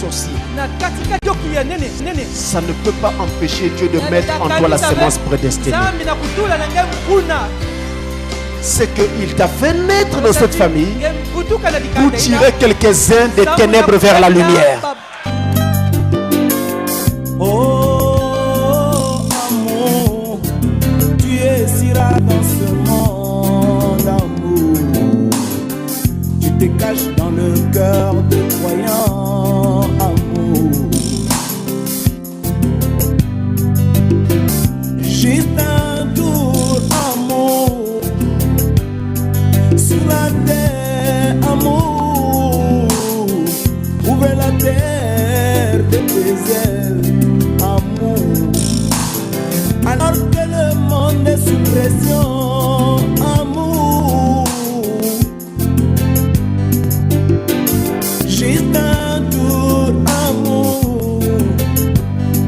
sorcier, ça ne peut pas empêcher Dieu de mettre en toi la semence prédestinée. C'est qu'il t'a fait naître dans cette famille pour tirer quelques-uns des ténèbres vers la lumière. Oh, amour, tu es si rare dans ce monde, amour. Tu te caches dans le cœur de croyants, amour. Juste un tour, amour, sur la terre, amour. Ouvre la terre de tes ailes, amour. Alors que le monde est sous pression, amour. Juste un tour, amour,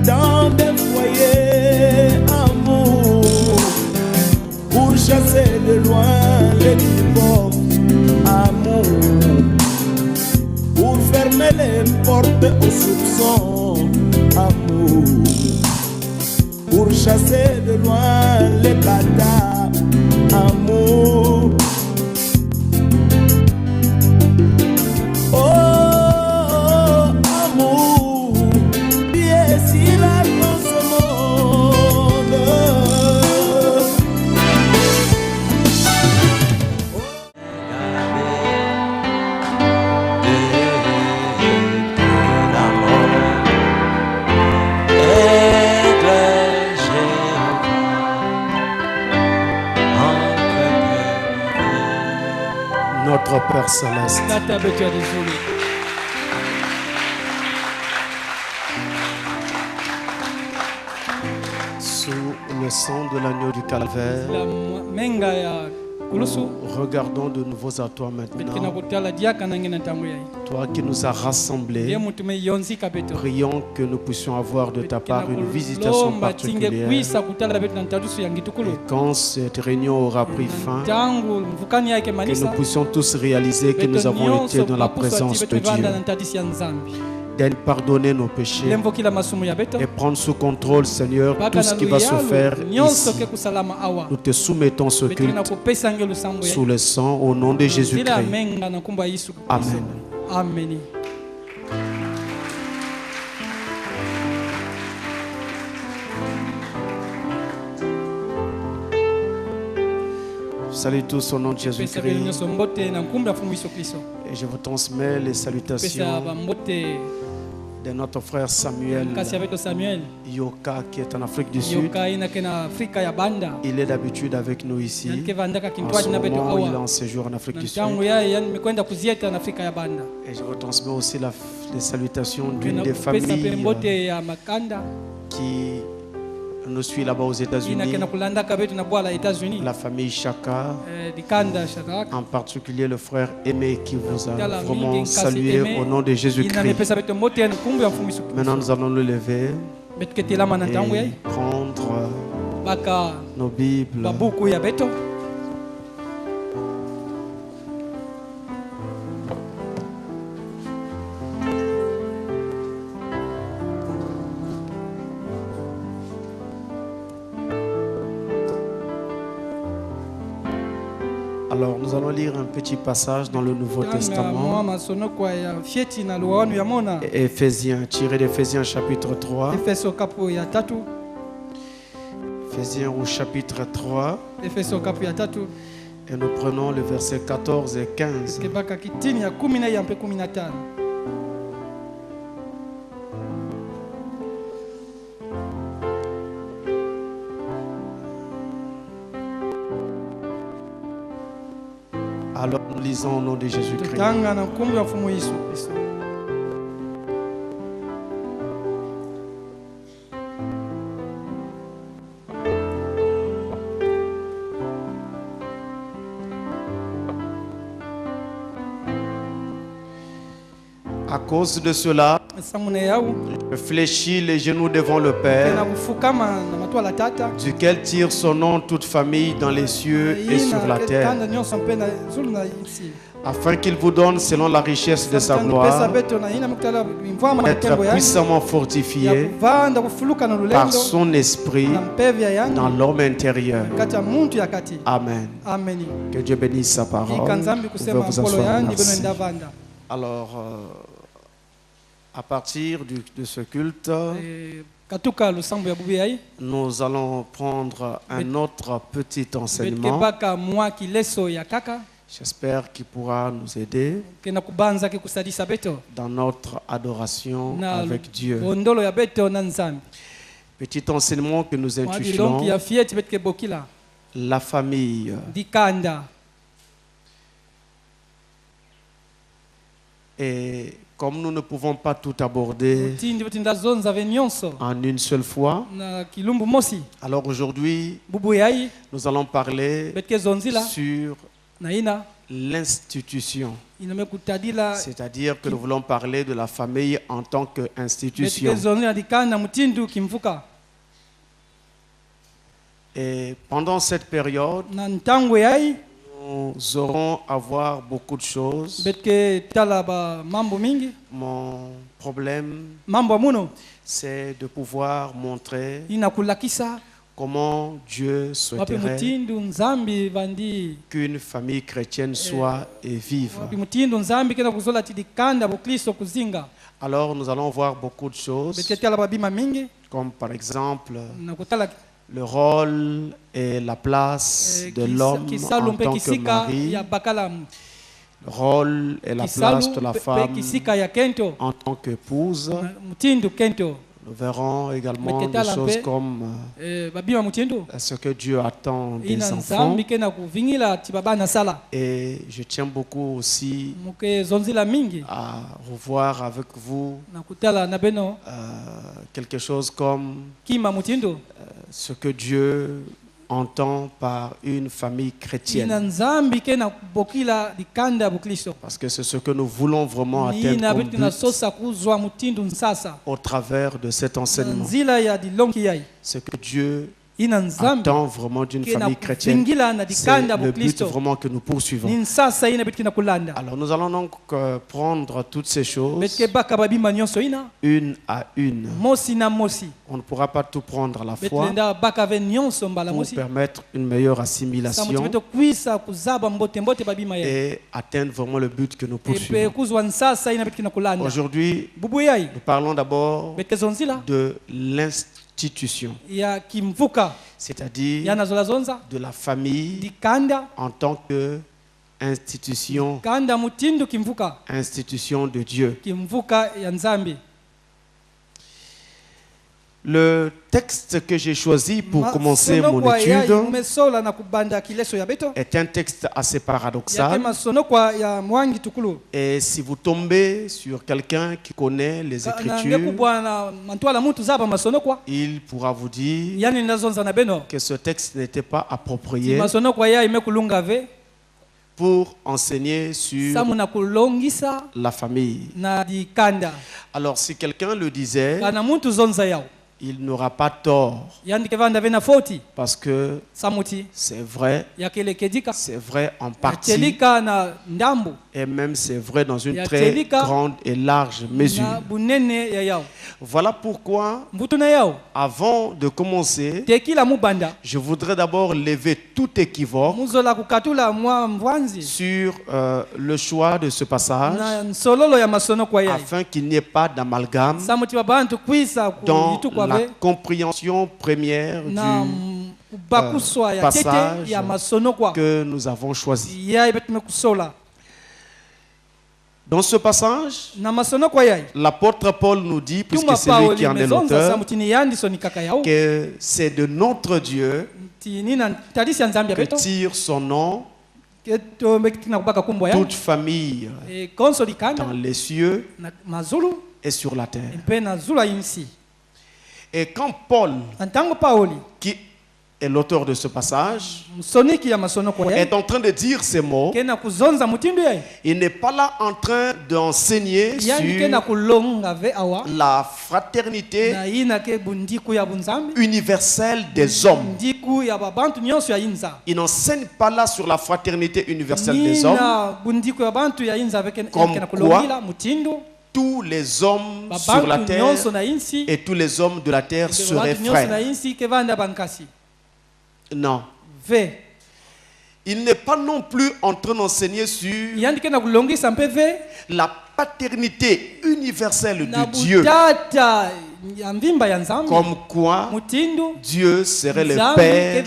dans des foyers, amour, pour chasser de loin les divorces, amour, pour fermer les portes aux soupçons, amour, pour chasser de loin les bâtards, amour. Oh, amour, tu es si rare dans ce monde. Notre Père Céleste, sous le sang de l'agneau du calvaire, nous regardons de nouveau à toi maintenant. Toi qui nous as rassemblés, prions que nous puissions avoir de ta part une visitation particulière. Et quand cette réunion aura pris fin, que nous puissions tous réaliser que nous avons été dans la présence de Dieu, de pardonner nos péchés et prendre sous contrôle, Seigneur, tout ce qui va se faire ici. Nous te soumettons ce culte sous le sang au nom de Jésus-Christ. Amen. Amen. Salut tous au nom de Jésus-Christ. Et je vous transmets les salutations de notre frère Samuel Yoka qui est en Afrique du Sud. Il est d'habitude avec nous ici. En ce moment, il est en séjour en Afrique du Sud. Et je retransmets aussi les salutations d'une des familles qui nous suit là-bas aux États-Unis. La famille Chaka, en particulier le frère Aimé qui vous a vraiment salué au nom de Jésus-Christ. Maintenant, nous allons nous lever et prendre nos Bibles. Alors, nous allons lire un petit passage dans le Nouveau Testament. Éphésiens, tiré d'Éphésiens chapitre 3. Éphésiens au chapitre 3. Et nous prenons le verset 14 et 15. Alors nous lisons au nom de Jésus-Christ. À cause de cela, je fléchis les genoux devant le Père, duquel tire son nom toute famille dans les cieux et sur la terre. afin qu'il vous donne selon la richesse de sa gloire d'être puissamment fortifié par son esprit dans l'homme intérieur. Amen. Que Dieu bénisse sa parole. Vous pouvez vous asseoir. Merci. Alors, à partir de ce culte, nous allons prendre un autre petit enseignement. J'espère qu'il pourra nous aider dans notre adoration avec Dieu. Petit enseignement que nous intitulons la famille. Et comme nous ne pouvons pas tout aborder en une seule fois, alors aujourd'hui, nous allons parler sur l'institution. C'est-à-dire que nous voulons parler de la famille en tant qu'institution. Et pendant cette période, nous aurons à voir beaucoup de choses. Mon problème, c'est de pouvoir montrer comment Dieu souhaiterait qu'une famille chrétienne soit et vive. Alors nous allons voir beaucoup de choses, comme par exemple le rôle et la place de l'homme en tant que mari, le rôle et la place de la femme en tant qu'épouse. Nous verrons également des choses comme ce que Dieu attend des enfants. Et je tiens beaucoup aussi à revoir avec vous quelque chose comme ce que Dieu entend par une famille chrétienne. Parce que c'est ce que nous voulons vraiment atteindre comme but au travers de cet enseignement. Ce que Dieu attend vraiment d'une famille chrétienne, c'est le but vraiment que nous poursuivons. Alors nous allons donc prendre toutes ces choses une à une. On ne pourra pas tout prendre à la fois pour permettre une meilleure assimilation et atteindre vraiment le but que nous poursuivons. Aujourd'hui, nous parlons d'abord de l'institution. C'est-à-dire de la famille en tant que institution de Dieu. Le texte que j'ai choisi pour commencer mon étude est un texte assez paradoxal. Et si vous tombez sur quelqu'un qui connaît les Écritures, il pourra vous dire que ce texte n'était pas approprié pour enseigner sur la famille. Alors si quelqu'un le disait, il n'aura pas tort, parce que c'est vrai en partie, et même c'est vrai dans une très grande et large mesure. Voilà pourquoi, avant de commencer, je voudrais d'abord lever tout équivoque sur le choix de ce passage, afin qu'il n'y ait pas d'amalgame dans la compréhension première du passage que nous avons choisi. Dans ce passage, l'apôtre Paul nous dit, puisque c'est lui qui en est l'auteur, que c'est de notre Dieu que tire son nom toute famille dans les cieux et sur la terre. Et quand Paul, qui Et l'auteur de ce passage est en train de dire ces mots. Il n'est pas là en train d'enseigner sur la fraternité universelle des hommes. Il n'enseigne pas là sur la fraternité universelle des hommes. Comme quoi, tous les hommes sur la terre et tous les hommes de la terre seraient frères. Non. Il n'est pas non plus en train d'enseigner sur la paternité universelle de Dieu. Comme quoi Dieu serait le Père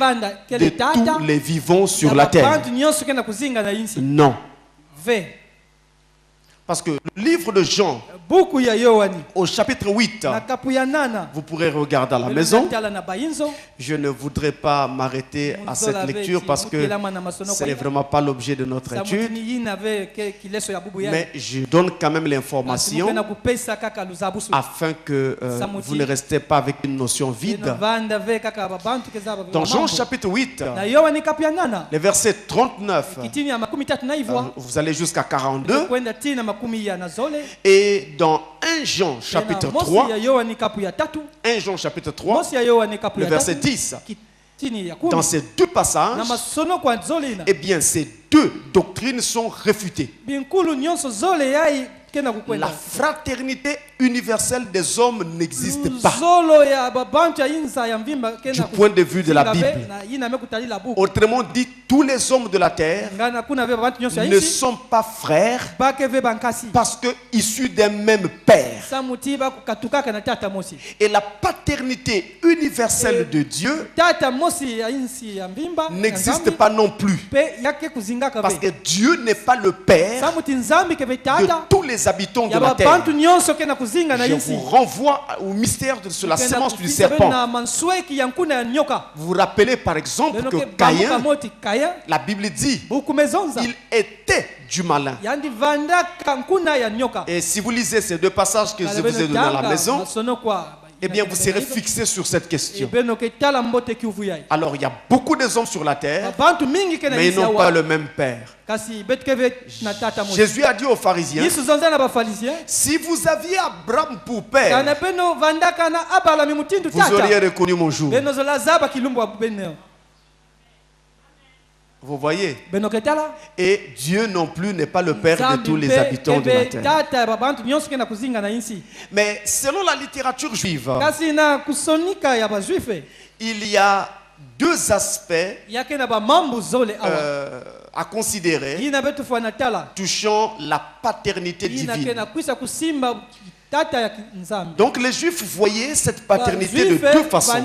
de tous les vivants sur la terre. Non. Parce que le livre de Jean, au chapitre 8, vous pourrez regarder à la maison. Je ne voudrais pas m'arrêter à cette lecture parce que ce n'est vraiment pas l'objet de notre étude. Mais je donne quand même l'information afin que vous ne restez pas avec une notion vide. Dans Jean chapitre 8, le verset 39, vous allez jusqu'à 42. Et dans 1 Jean chapitre 3, 1 Jean chapitre 3, le verset 10, dans ces deux passages, eh bien ces deux doctrines sont réfutées. La fraternité universelle des hommes n'existe pas du point de vue de la Bible. Autrement dit, tous les hommes de la terre ne sont pas frères parce que issus d'un même père. Et la paternité universelle de Dieu n'existe pas non plus parce que Dieu n'est pas le père de tous les habitants de la terre. Je vous renvoie au mystère de la sémence du serpent. Vous vous rappelez par exemple que Caïn, la Bible dit, il était du malin. Et si vous lisez ces deux passages que je vous ai donnés à la maison, eh bien vous serez fixé sur cette question. Alors il y a beaucoup de hommes sur la terre, mais ils n'ont pas le même père. Jésus a dit aux pharisiens, si vous aviez Abraham pour père, vous auriez reconnu mon jour. Vous voyez? Et Dieu non plus n'est pas le père de tous les habitants de la terre. Mais selon la littérature juive, il y a deux aspects à considérer touchant la paternité divine. Donc les Juifs voyaient cette paternité de deux façons.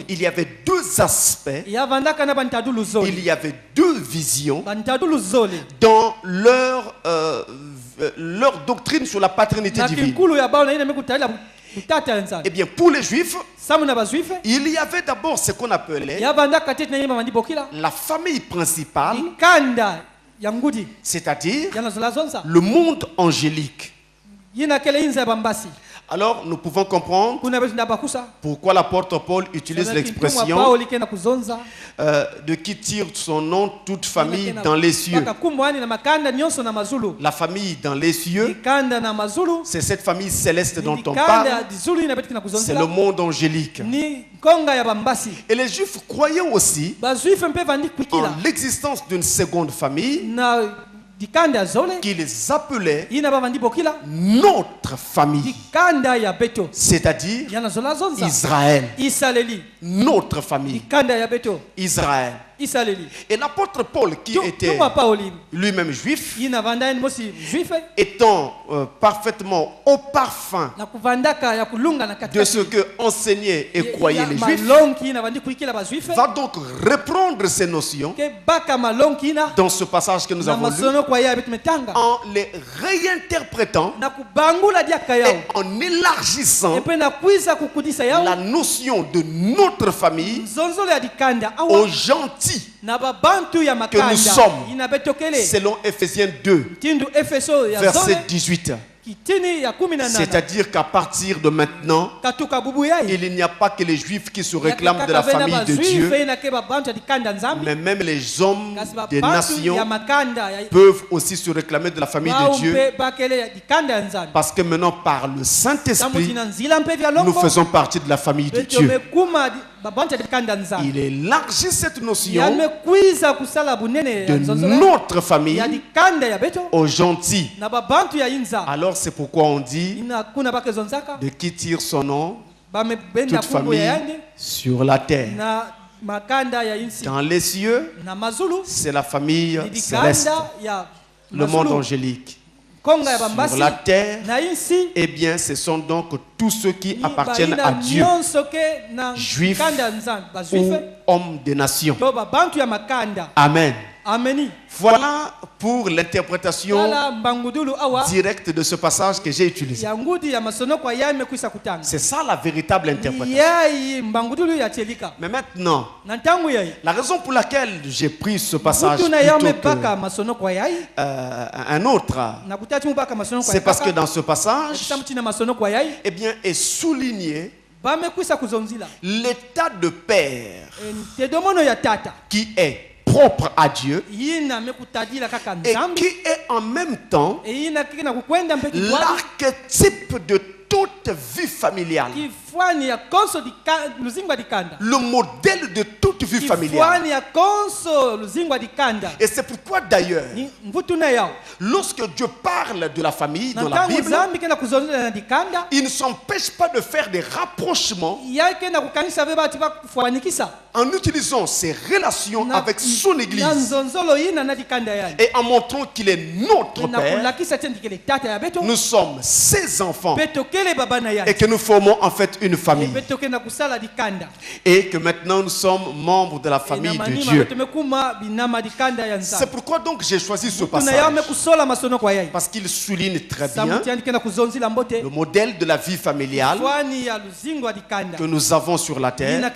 Il y avait deux aspects, il y avait deux visions dans leur doctrine sur la paternité divine. Eh bien, pour les Juifs, il y avait d'abord ce qu'on appelait la famille principale, c'est-à-dire le monde angélique. Alors, nous pouvons comprendre pourquoi l'apôtre Paul utilise l'expression de qui tire son nom toute famille dans les cieux. La famille dans les cieux, c'est cette famille céleste dont on parle. C'est le monde angélique. Et les Juifs croyaient aussi en l'existence d'une seconde famille qu'ils appelaient notre famille, c'est-à-dire Israël. Notre famille, Israël. Et l'apôtre Paul, qui était lui-même juif, étant parfaitement au parfum de ce que enseignaient et croyaient les juifs, va donc reprendre ces notions dans ce passage que nous avons lu, en les réinterprétant et en élargissant la notion de notre famille aux gentils que nous sommes, selon Ephésiens 2, verset 18. C'est-à-dire qu'à partir de maintenant, il n'y a pas que les Juifs qui se réclament de la famille de Dieu, mais même les hommes des nations peuvent aussi se réclamer de la famille de Dieu, parce que maintenant par le Saint-Esprit, nous faisons partie de la famille de Dieu. Il élargit cette notion de notre famille aux gentils. Alors c'est pourquoi on dit de qui tire son nom, toute famille sur la terre. Dans les cieux, c'est la famille céleste, le monde angélique. Sur la terre, eh bien, ce sont donc tous ceux qui appartiennent à Dieu, juifs ou hommes des nations. Amen. Voilà pour l'interprétation directe de ce passage que j'ai utilisé. C'est ça la véritable interprétation. Mais maintenant, la raison pour laquelle j'ai pris ce passage plutôt qu'un autre, c'est parce que dans ce passage, eh bien, est souligné l'état de père qui est propre à Dieu et qui est en même temps l'archétype de toute vie familiale, le modèle de toute vie familiale. Et c'est pourquoi d'ailleurs, lorsque Dieu parle de la famille dans la Bible, il ne s'empêche pas de faire des rapprochements en utilisant ses relations avec son Église et en montrant qu'il est notre Père. Nous sommes ses enfants et que nous formons en fait une famille, et que maintenant nous sommes membres de la famille de Dieu. C'est pourquoi donc j'ai choisi ce passage, parce qu'il souligne très bien le modèle de la vie familiale que nous avons sur la terre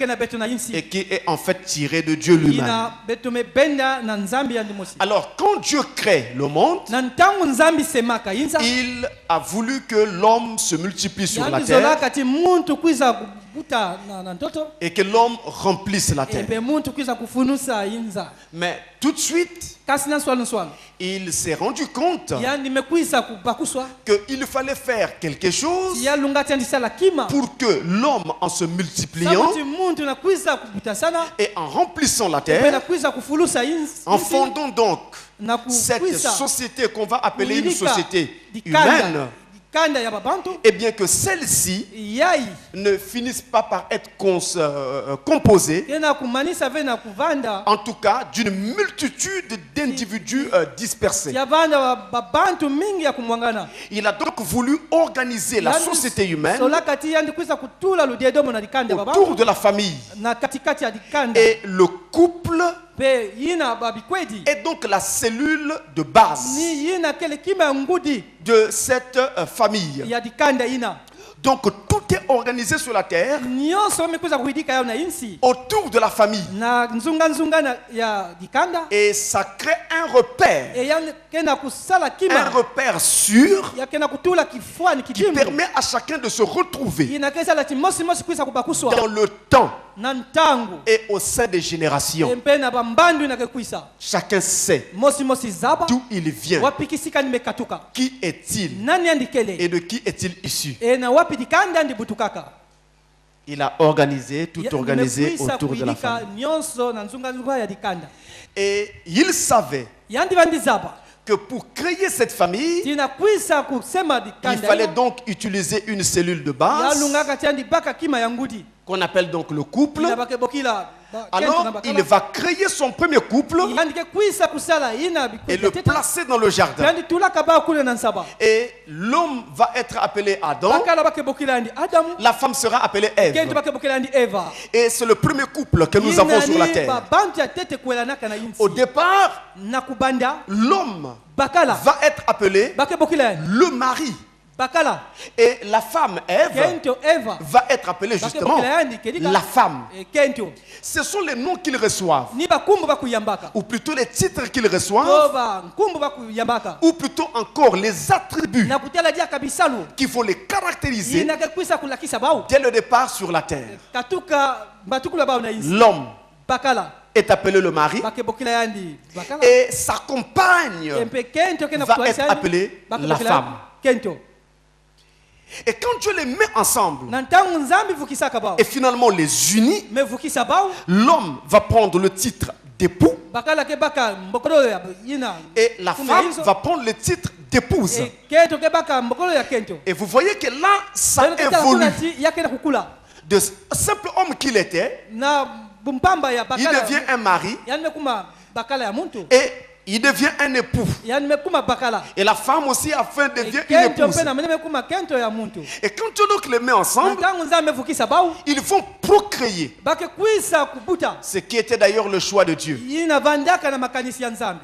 et qui est en fait tiré de Dieu lui-même. Alors quand Dieu crée le monde, il a voulu que l'homme se multiplie sur la terre et que l'homme remplisse la terre. Mais tout de suite, il s'est rendu compte qu'il fallait faire quelque chose pour que l'homme, en se multipliant et en remplissant la terre, en fondant donc cette société qu'on va appeler une société humaine, et bien que celle-ci ne finisse pas par être composée, en tout cas, d'une multitude d'individus dispersés. Il a donc voulu organiser la société humaine autour de la famille. Et le couple est donc la cellule de base de cette famille. Donc tout est organisé sur la terre autour de la famille. Et ça crée un repère sûr qui permet à chacun de se retrouver dans le temps et au sein des générations. Chacun sait d'où il vient, qui est-il et de qui est-il issu. Il a organisé, tout organisé autour de la famille. Et il savait que pour créer cette famille, il fallait donc utiliser une cellule de base qu'on appelle donc le couple. Alors il va créer son premier couple et le placer dans le jardin. Et l'homme va être appelé Adam, la femme sera appelée Ève. Et c'est le premier couple que nous avons sur la terre. Au départ, l'homme va être appelé le mari. Et la femme Ève va être appelée justement la femme. Ce sont les noms qu'ils reçoivent, ou plutôt les titres qu'ils reçoivent, ou plutôt encore les attributs qu'il faut les caractériser dès le départ sur la terre. L'homme est appelé le mari et sa compagne va être appelée la femme. Et quand Dieu les met ensemble et finalement les unit, l'homme va prendre le titre d'époux et la femme va prendre le titre d'épouse. Et vous voyez que là, ça évolue. De simple homme qu'il était, il devient un mari et il devient un époux. Et la femme aussi enfin devient une épouse. Et quand Dieu donc les met ensemble, ils vont procréer. Ce qui était d'ailleurs le choix de Dieu.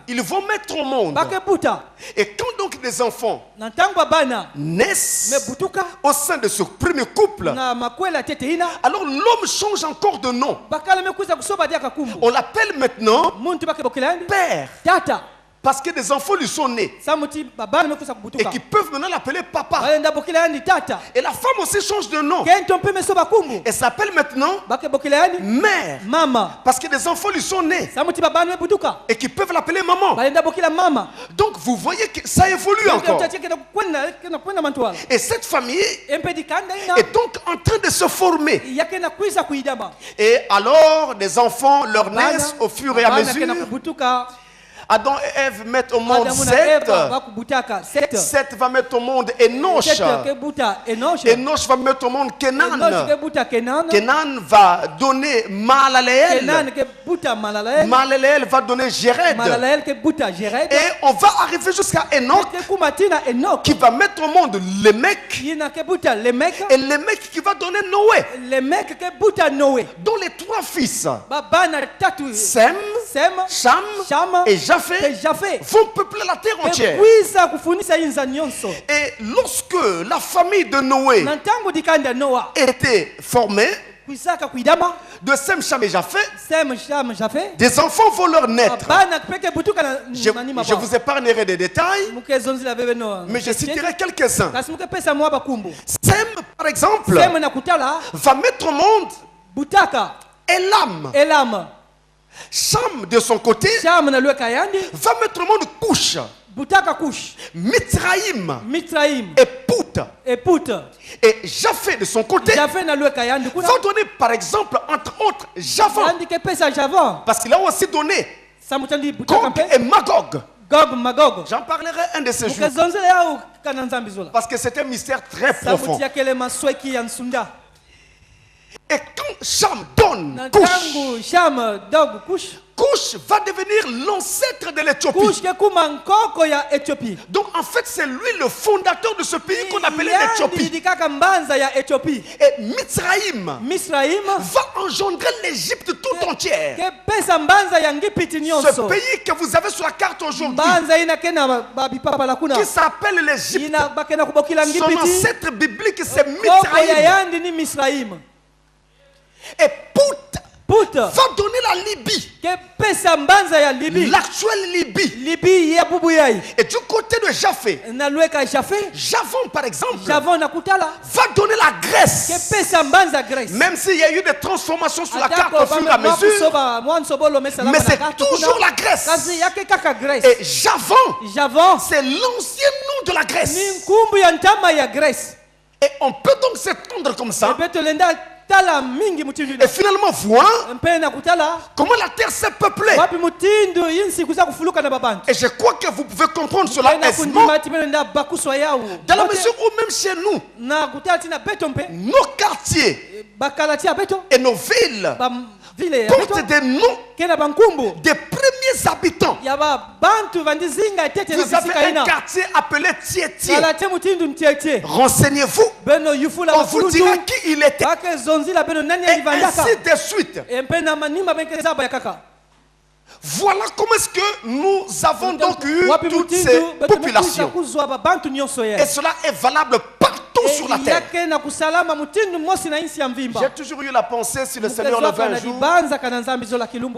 Ils vont mettre au monde. Et quand donc des enfants naissent au sein de ce premier couple, alors l'homme change encore de nom. On l'appelle maintenant père. Parce que des enfants lui sont nés et qui peuvent maintenant l'appeler papa. Et la femme aussi change de nom. Elle s'appelle maintenant mère. Parce que des enfants lui sont nés et qui peuvent l'appeler maman. Donc vous voyez que ça évolue encore. Et cette famille est donc en train de se former. Et alors des enfants leur naissent au fur et à mesure. Adam et Ève mettent au monde Seth. Seth va mettre au monde Enoch. Enoch va mettre au monde Kenan. Kenan va donner Mahalaleel. Mahalaleel va donner Jéred. Et on va arriver jusqu'à Enoch qui va mettre au monde Lémec. Et Lémec qui va donner Noé. Dont les trois fils, Sem, Cham et Japheth, vont peupler la terre entière. Et lorsque la famille de Noé était formée, de Sem, Cham et Japheth, des enfants vont leur naître. Je vous épargnerai des détails, mais je citerai quelques-uns. Sem, par exemple, va mettre au monde Elam. Cham, de son côté, va mettre au monde Cush, Mitzraïm et Pout. Et Japheth, de son côté, va donner par exemple entre autres Javan, parce qu'il a aussi donné Gog et Magog. J'en parlerai un de ces jours parce que c'est un mystère très profond. Et quand Cham donne Cush va devenir l'ancêtre de l'Éthiopie. Donc en fait c'est lui le fondateur de ce pays qu'on appelait l'Éthiopie. Et Mitzraïm va engendrer l'Égypte tout entière. Ce pays que vous avez sur la carte aujourd'hui, qui s'appelle l'Égypte, son ancêtre biblique c'est Mitzraïm. Et Pout va donner la Libye, l'actuelle Libye. Et du côté de Japheth, Javan par exemple, va donner la Grèce. Même s'il y a eu des transformations sur la carte au fur et à mesure, mais c'est toujours la Grèce. Et Javan, c'est l'ancien nom de la Grèce. Et on peut donc s'étendre comme ça. Et finalement voir comment la terre s'est peuplée. Et je crois que vous pouvez comprendre cela aisément, dans la mesure où même chez nous, nos quartiers et nos villes portent des noms des premiers habitants. Vous avez un quartier appelé Tietie. Renseignez-vous, on vous dira qui il était. Et ainsi de suite. Voilà comment est-ce que nous avons donc eu toutes ces populations. Et cela est valable partout sur la terre. J'ai toujours eu la pensée, si le Seigneur le veut un jour,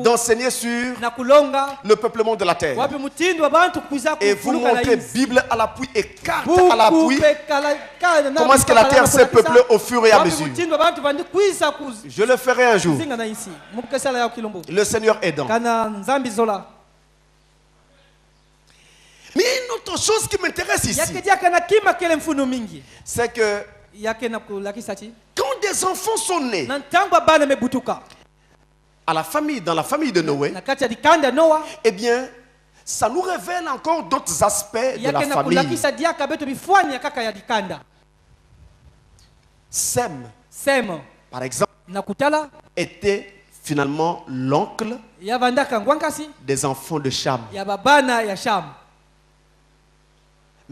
d'enseigner sur le peuplement de la terre. Et vous montrer Bible à l'appui et carte à l'appui. Comment est-ce que la terre s'est peuplée au fur et à mesure. Je le ferai un jour. Le Seigneur aidant. Mais une autre chose qui m'intéresse ici, c'est que quand des enfants sont nés à la famille, dans la famille de Noé, eh bien, ça nous révèle encore d'autres aspects de la famille. Sem, par exemple, était finalement l'oncle des enfants de Cham.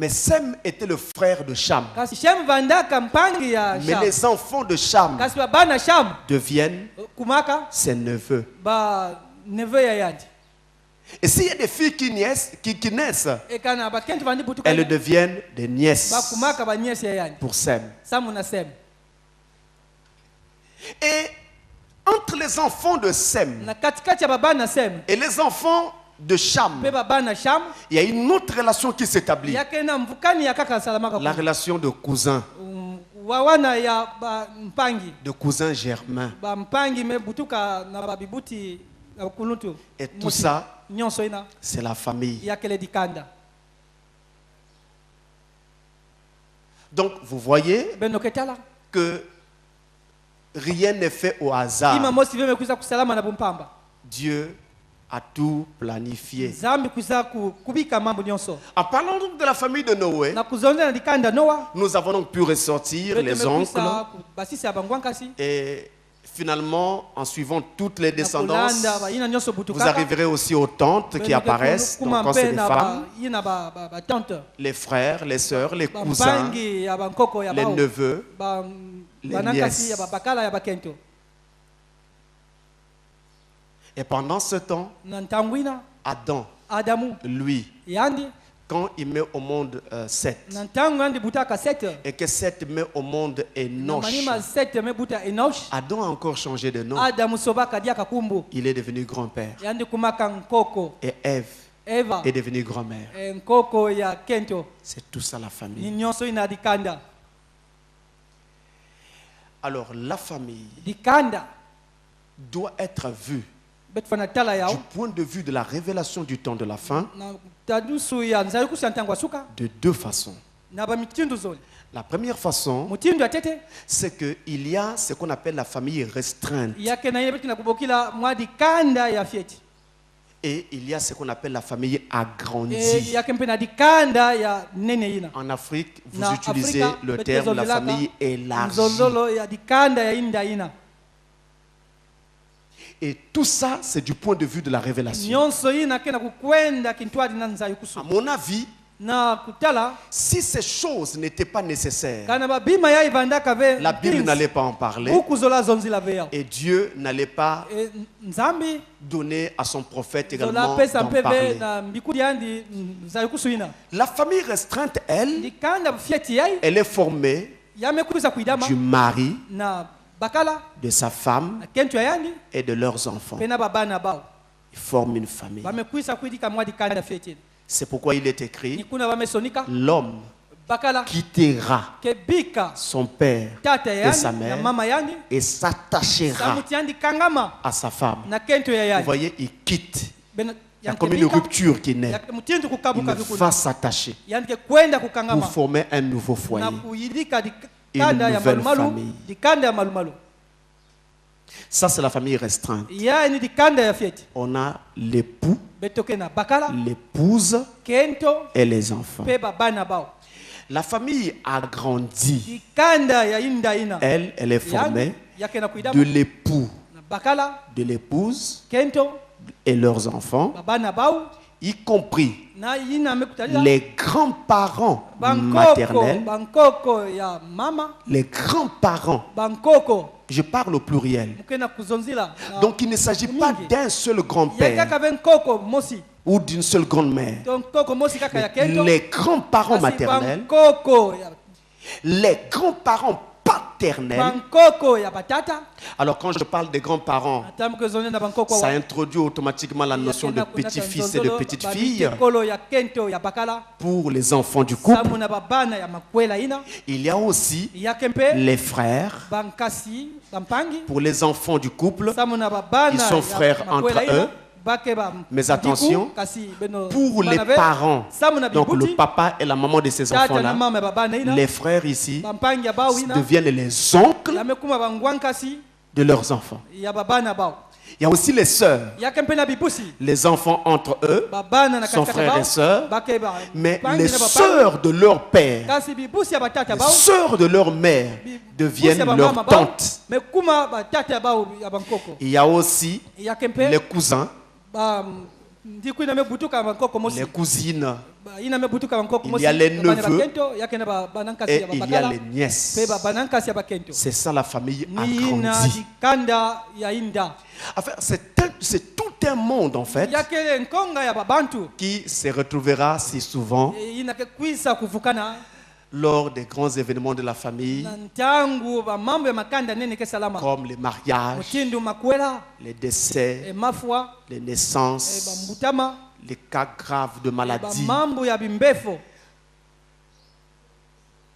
Mais Sem était le frère de Cham. Mais les enfants de Cham deviennent ses neveux. Et s'il y a des filles qui naissent, elles deviennent des nièces pour Sem. Et entre les enfants de Sem et les enfants de Cham, il y a une autre relation qui s'établit. La relation de cousin. De cousin germain. Et tout ça, c'est la famille. Donc vous voyez que rien n'est fait au hasard. Dieu a tout planifié. En parlant donc de la famille de Noé, nous avons donc pu ressortir les oncles. Et finalement, en suivant toutes les descendances, vous arriverez aussi aux tantes qui apparaissent. Donc quand c'est des femmes, les frères, les sœurs, les cousins, les neveux, les nièces. Et pendant ce temps, Adam, lui, quand il met au monde Seth, et que Seth met au monde Enoch, Adam a encore changé de nom. Il est devenu grand-père. Et Ève est devenue grand-mère. C'est tout ça la famille. Alors la famille doit être vue du point de vue de la révélation du temps de la fin de deux façons. La première façon, c'est qu'il y a ce qu'on appelle la famille restreinte. Et il y a ce qu'on appelle la famille agrandie. En Afrique, vous utilisez le terme la famille élargie. Et tout ça, c'est du point de vue de la révélation. À mon avis, si ces choses n'étaient pas nécessaires, la Bible n'allait pas en parler et Dieu n'allait pas donner à son prophète également d'en parler. La famille restreinte, elle est formée du mari, de sa femme et de leurs enfants. Ils forment une famille. C'est pourquoi il est écrit, l'homme quittera son père et sa mère et s'attachera à sa femme. Vous voyez, il quitte. Il y a comme une rupture qui naît. Il va s'attacher pour former un nouveau foyer, une nouvelle famille. Ça, c'est la famille restreinte. On a l'époux, l'épouse et les enfants. La famille agrandie, elle est formée de l'époux, de l'épouse et leurs enfants. y compris les grands-parents maternels, les grands-parents, je parle au pluriel. Donc il ne s'agit pas d'un seul grand-père ou d'une seule grand-mère. Les grands-parents maternels, les grands-parents paternels. Alors quand je parle des grands-parents, ça introduit automatiquement la notion de petit-fils et de petite-fille pour les enfants du couple. Il y a aussi les frères pour les enfants du couple. Ils sont frères entre eux. Mais attention, pour les parents, donc le papa et la maman de ces enfants-là, les frères ici deviennent les oncles de leurs enfants. Il y a aussi les sœurs. Les enfants entre eux sont frères et sœurs, mais les sœurs de leur père, les sœurs de leur mère deviennent leurs tantes. Il y a aussi les cousins, les cousines, il y a les neveux et il y a les nièces. C'est ça la famille agrandie. Enfin, c'est tout un monde en fait qui se retrouvera si souvent lors des grands événements de la famille, comme les mariages, les décès, les naissances, les cas graves de maladie,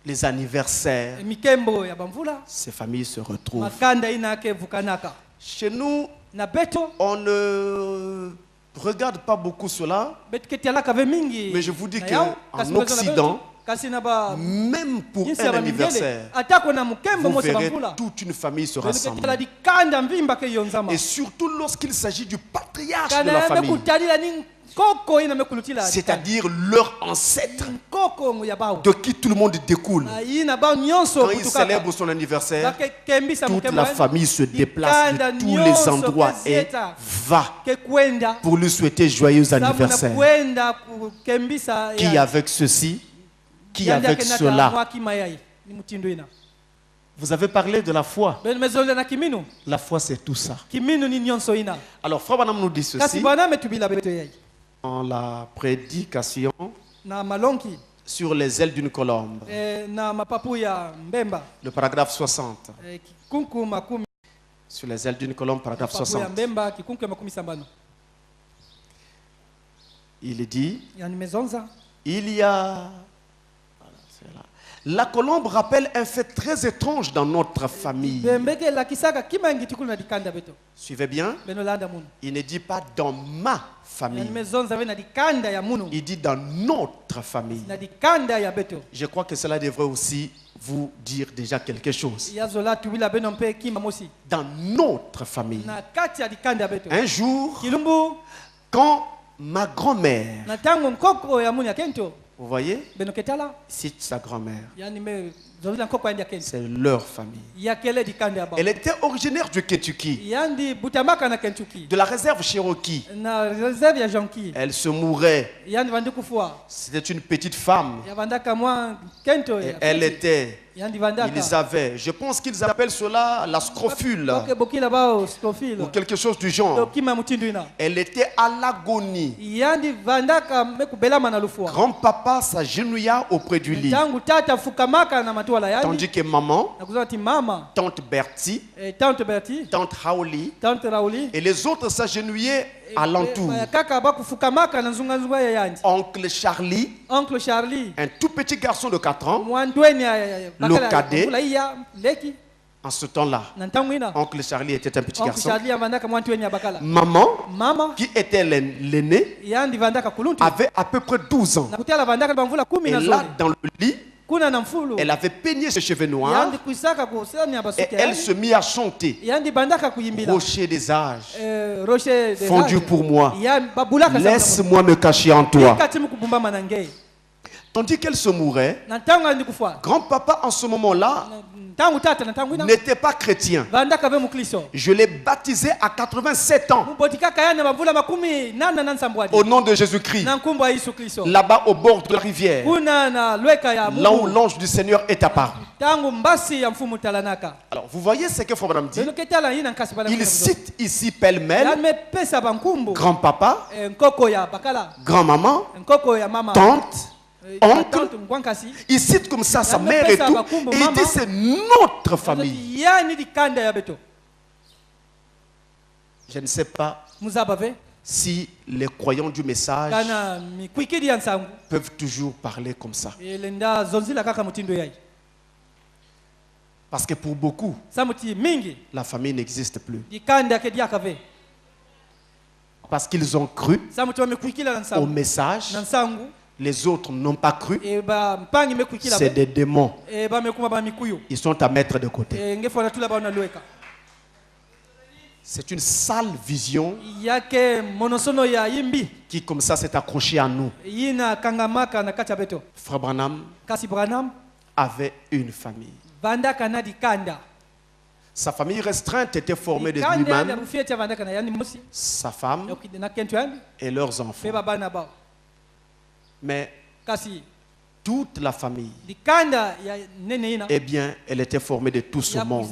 les anniversaires. Ces familles se retrouvent. Chez nous, on ne regarde pas beaucoup cela, mais je vous dis qu'en Occident, même pour un anniversaire, vous verrez toute une famille se rassembler. Et surtout lorsqu'il s'agit du patriarche de la famille, c'est-à-dire leur ancêtre, de qui tout le monde découle. Quand il célèbre son anniversaire, toute la famille se déplace de tous les endroits et va pour lui souhaiter joyeux anniversaire. Qui avec ceci, qui avec cela. Vous avez parlé de la foi. La foi, c'est tout ça. Alors, Frère Branham nous dit ceci dans la prédication sur les ailes d'une colombe, le paragraphe 60. Sur les ailes d'une colombe, paragraphe 60. Il dit, il y a... La colombe rappelle un fait très étrange dans notre famille. Suivez bien. Il ne dit pas dans ma famille. Il dit dans notre famille. Je crois que cela devrait aussi vous dire déjà quelque chose. Dans notre famille. Un jour, quand ma grand-mère, vous voyez, cite sa grand-mère, c'est leur famille. Elle était originaire du Kentucky, de la réserve Cherokee. Elle se mourait. C'était une petite femme. Et elle était... Ils avaient, je pense qu'ils appellent cela la scrofule ou quelque chose du genre. Elle était à l'agonie. Grand-papa s'agenouilla auprès du lit. Tandis que maman, tante Bertie, tante Raouli et les autres s'agenouillaient alentour. Oncle Charlie, un tout petit garçon de 4 ans, le cadet. En ce temps-là, oncle Charlie était un petit garçon. Maman, qui était l'aîné, avait à peu près 12 ans. Et là, dans le lit, elle avait peigné ses cheveux noirs et elle se mit à chanter. Rocher des âges, fondu pour moi, laisse-moi me cacher en toi. Tandis qu'elle se mourait, grand-papa en ce moment-là n'était pas chrétien. Je l'ai baptisé à 87 ans au nom de Jésus-Christ, là-bas au bord de la rivière, là où l'ange du Seigneur est apparu. Alors vous voyez ce que Frère dit. Il cite ici pêle-mêle grand-papa, grand-maman, tante, oncle. Il cite comme ça sa mère et tout, et il dit c'est notre famille. Je ne sais pas si les croyants du message peuvent toujours parler comme ça. Parce que pour beaucoup, la famille n'existe plus. Parce qu'ils ont cru au message. Les autres n'ont pas cru. C'est des démons. Ils sont à mettre de côté. C'est une sale vision qui comme ça s'est accrochée à nous. Frère Branham avait une famille. Sa famille restreinte était formée de lui-même, sa femme et leurs enfants. Mais toute la famille, eh bien, elle était formée de tout ce monde.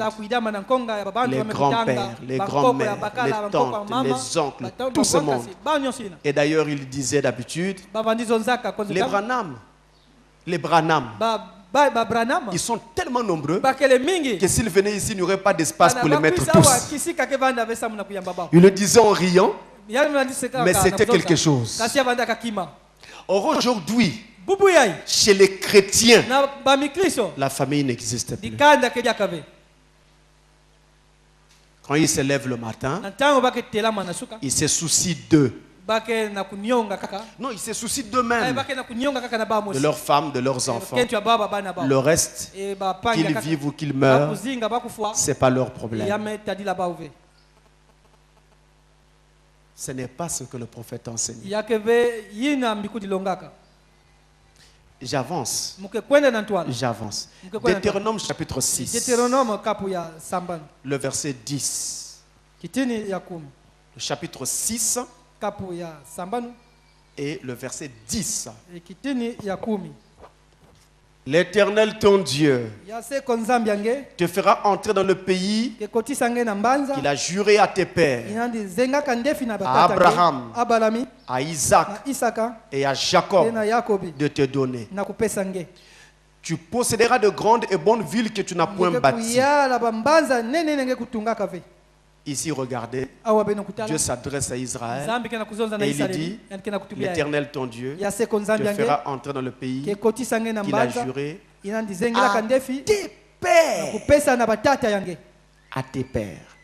Les grands-pères, les grands-mères, les tantes, les oncles, tout ce monde. Et d'ailleurs, il disait d'habitude, les Branham, ils sont tellement nombreux que s'ils venaient ici, il n'y aurait pas d'espace pour les mettre tous. Il le disait en riant, mais c'était quelque chose. Or aujourd'hui, chez les chrétiens, la famille n'existe plus. Quand ils se lèvent le matin, ils se soucient d'eux. Non, ils se soucient d'eux-mêmes, de leurs femmes, de leurs enfants. Le reste, qu'ils vivent ou qu'ils meurent, ce n'est pas leur problème. Ce n'est pas ce que le prophète enseigne. J'avance. Deutéronome chapitre 6. Le verset 10. Le chapitre 6 et le verset 10. L'Éternel ton Dieu te fera entrer dans le pays qu'il a juré à tes pères, à Abraham, à Isaac et à Jacob de te donner. Tu posséderas de grandes et bonnes villes que tu n'as point bâties. Ici, regardez, Dieu s'adresse à Israël et il dit, l'Éternel ton Dieu te fera entrer dans le pays qu'il a juré à tes pères. À tes pères.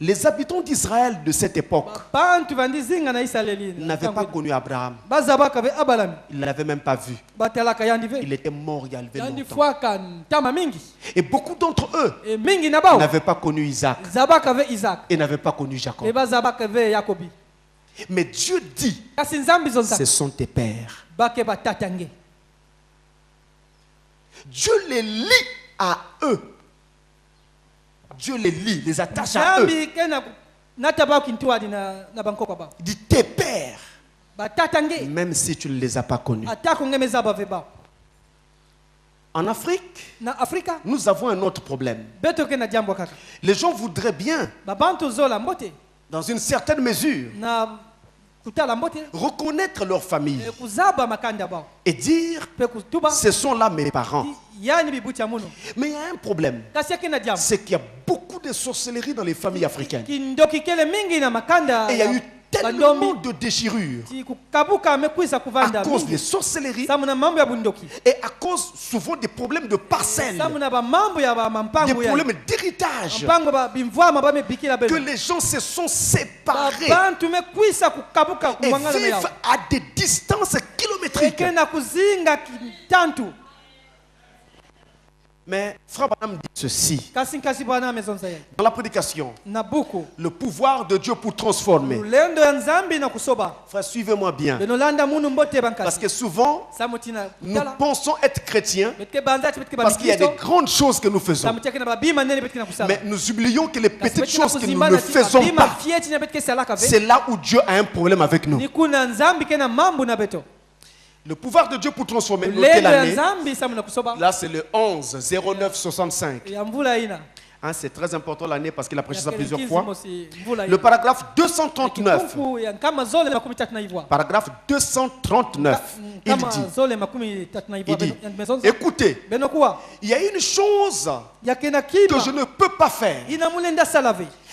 Les habitants d'Israël de cette époque n'avaient pas connu Abraham. Ils ne l'avaient même pas vu. Il était mort il y a longtemps. Et beaucoup d'entre eux n'avaient pas connu Isaac et n'avaient pas connu Jacob. Mais Dieu dit, ce sont tes pères. Dieu les lie à eux. Dieu les lie, les attache à eux. Il dit tes pères, même si tu ne les as pas connus. En Afrique, nous avons un autre problème. Les gens voudraient bien, dans une certaine mesure, reconnaître leur famille et dire ce sont là mes parents. Mais il y a un problème, c'est qu'il y a beaucoup de sorcellerie dans les familles africaines. Et il y a eu tellement de déchirures à cause des sorcelleries et à cause souvent des problèmes de parcelles, des problèmes d'héritage, que les gens se sont séparés et vivent à des distances kilométriques. Mais Frère Branham dit ceci. Dans la prédication, le pouvoir de Dieu pour transformer. Frère, suivez-moi bien. Parce que souvent, nous pensons être chrétiens parce qu'il y a des grandes choses que nous faisons. Mais nous oublions que les petites choses que nous ne faisons pas, c'est là où Dieu a un problème avec nous. Le pouvoir de Dieu pour transformer. Notez l'année. Là, c'est le 11-09-65. Hein, c'est très important l'année parce qu'il a prêché ça plusieurs fois. Le paragraphe 239. Paragraphe 239. Il dit, écoutez, il y a une chose que je ne peux pas faire.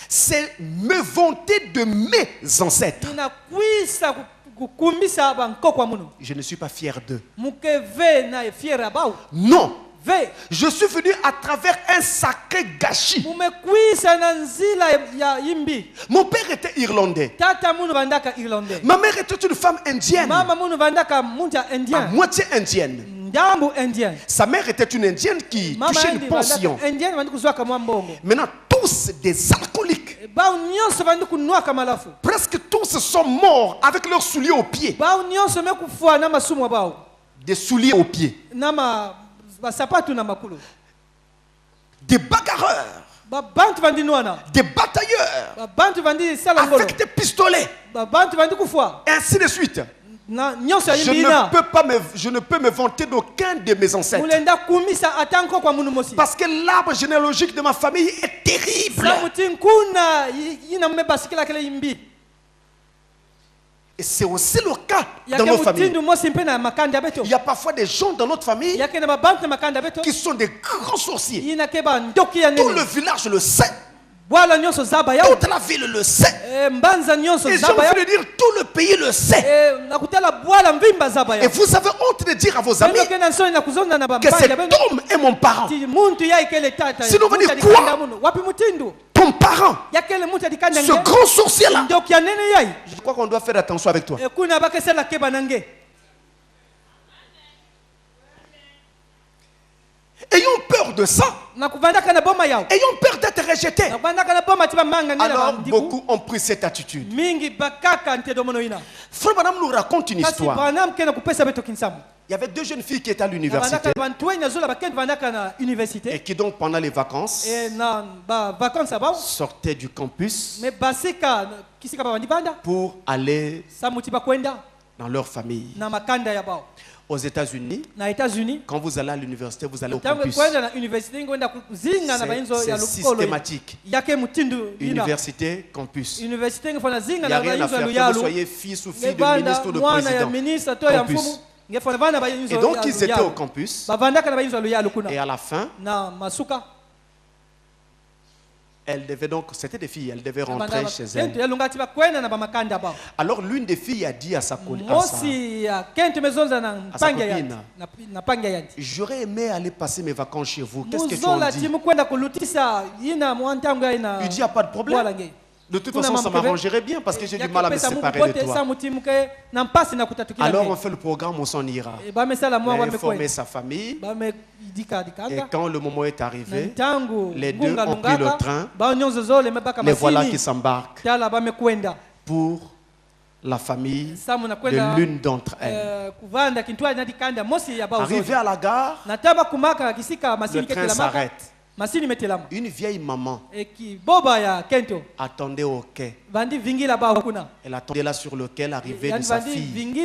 C'est me vanter de mes ancêtres. Je ne suis pas fier d'eux. Non. Je suis venu à travers un sacré gâchis. Mon père était irlandais. Ma mère était une femme indienne. À moitié indienne. Sa mère était une indienne qui touchait une pension. Maintenant, tous des alcooliques. Presque tous sont morts avec leurs souliers aux pieds. Des souliers aux pieds. Des bagarreurs. Des batailleurs. Avec des pistolets. Et ainsi de suite. Je ne peux me vanter d'aucun de mes ancêtres. Parce que l'arbre généalogique de ma famille est terrible. Et c'est aussi le cas dans nos familles. Il y a parfois des gens dans notre famille qui sont des grands sorciers. Tout le village le sait. Toute la ville le sait. Et j'ai envie de dire, tout le pays le sait. Et vous avez honte de dire à vos amis que cet homme est mon parent. Sinon vous dites quoi? Ton parent, ce grand sorcier-là. Je crois qu'on doit faire attention avec toi. Ayons peur de ça. Ayons peur d'être rejetés. Alors beaucoup ont pris cette attitude. Frère Branham nous raconte une histoire. Il y avait deux jeunes filles qui étaient à l'université et qui donc pendant les vacances sortaient du campus pour aller dans leur famille. Aux États-Unis, quand vous allez à l'université, vous allez au campus. C'est systématique. Université, campus. Il n'y a rien à faire que vous soyez fils ou fille de ministre ou de président. Campus. Et donc ils étaient au campus. Et à la fin, elle devait donc, c'était des filles, elle devait rentrer chez elle. Alors l'une des filles a dit à sa copine, j'aurais aimé aller passer mes vacances chez vous. Qu'est-ce que tu en dis? Il dit, il n'y a pas de problème. De toute façon, ça m'arrangerait bien parce que j'ai du mal à me séparer de toi. Alors on fait le programme, on s'en ira. Elle a informé sa famille. Et quand le moment est arrivé, les deux ont pris le train. Les voilà qui s'embarquent pour la famille de l'une d'entre elles. Arrivé à la gare, le train s'arrête. Une vieille maman attendait au quai. Elle attendait là sur le quai l'arrivée de sa fille.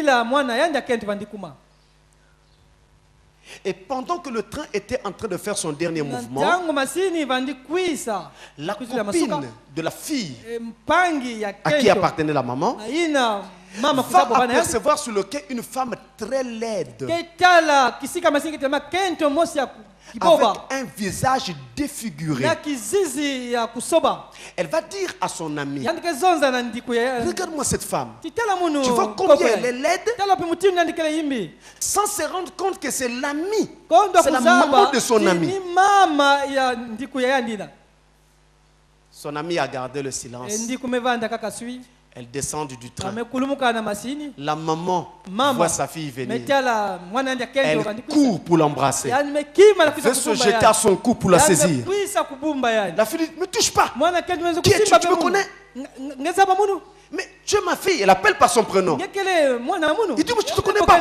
Et pendant que le train était en train de faire son dernier mouvement, la copine de la fille à qui appartenait la maman va apercevoir sur le quai une femme très laide avec un visage défiguré. Elle va dire à son ami, regarde-moi cette femme. Tu vois combien elle est laide, sans se rendre compte que c'est l'ami, c'est la maman de son ami. Son ami a gardé le silence. Elle descend du train. La maman voit sa fille venir. Elle court pour l'embrasser. Elle veut se jeter à son cou pour la saisir. La fille dit, ne me touche pas. Qui es-tu? Tu me connais? Mais tu es ma fille. Elle appelle par son prénom. Il dit, mais tu ne te connais pas.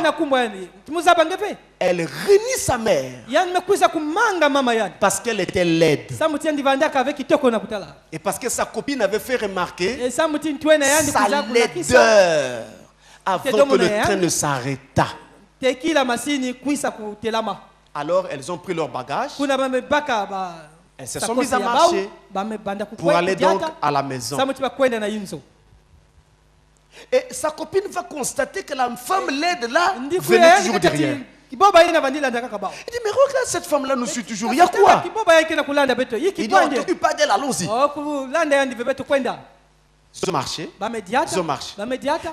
Elle renie sa mère parce qu'elle était laide. Et parce que sa copine avait fait remarquer sa laideur avant que le train ne s'arrêtât. Alors elles ont pris leur bagage. Elles se sont mises à marcher pour aller donc à la maison. Et sa copine va constater que la femme laide là venait toujours derrière. Il dit, mais regarde, cette femme-là nous suit toujours. Il y a quoi? Il dit, on ne t'occupe pas d'elle, allons-y. Ils ont marché.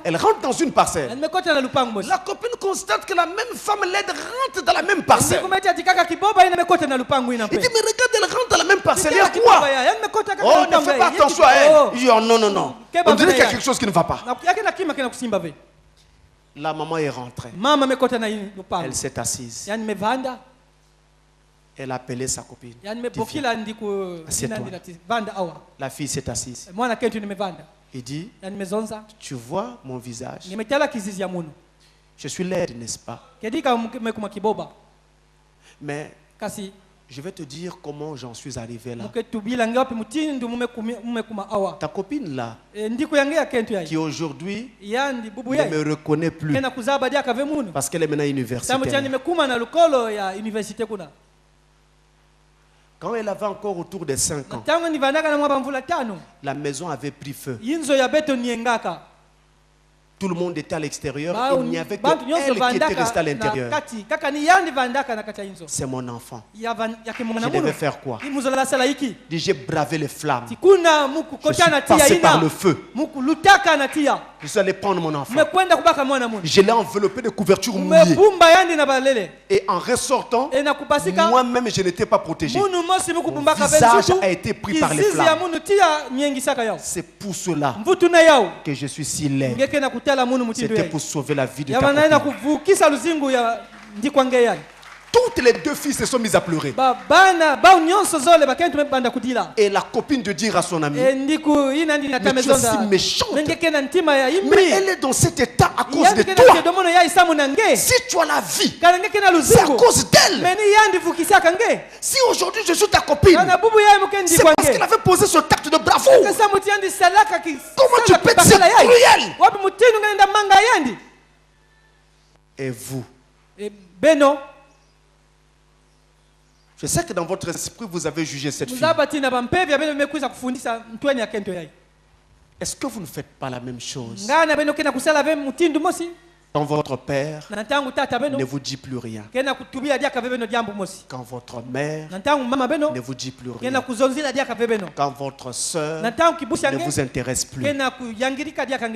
Elle rentre dans une parcelle. La copine constate que la même femme laide rentre dans la même parcelle. Il dit, mais regarde, elle rentre dans la même parcelle. Il y a quoi? Oh, ne fais pas attention à elle. Il dit, oh, non, non, non. On dirait qu'il y a quelque chose qui ne va pas. La maman est rentrée. Elle s'est assise. Elle a appelé sa copine. Assieds-toi. La fille s'est assise. Il dit, tu vois mon visage. Je suis laide, n'est-ce pas? Mais je vais te dire comment j'en suis arrivé là. Ta copine là, qui aujourd'hui ne me reconnaît plus parce qu'elle est maintenant universitaire. Quand elle avait encore autour de 5 ans, la maison avait pris feu. Tout le monde était à l'extérieur. Il n'y avait que elle qui était restée à l'intérieur. C'est mon enfant. Je devais faire quoi? J'ai bravé les flammes. Je suis passé par le feu. Je suis allé prendre mon enfant. Je l'ai enveloppé de couvertures mouillées. Et en ressortant, moi-même je n'étais pas protégé. Mon visage a été pris par les flammes. C'est pour cela que je suis si laid. C'était pour sauver la vie de ta copine. Toutes les deux filles se sont mises à pleurer. Et la copine de dire à son ami, mais tu es si méchante. Mais elle est dans cet état à cause de toi. Si tu as la vie, c'est à cause d'elle. Si aujourd'hui je suis ta copine, c'est parce qu'elle avait posé ce acte de bravoure. Comment tu peux être si cruel? Et vous? Je sais que dans votre esprit, vous avez jugé cette fille. Est-ce que vous ne faites pas la même chose? Quand votre père ne vous dit plus rien. Quand votre mère ne vous dit plus rien. Quand votre soeur ne vous intéresse plus.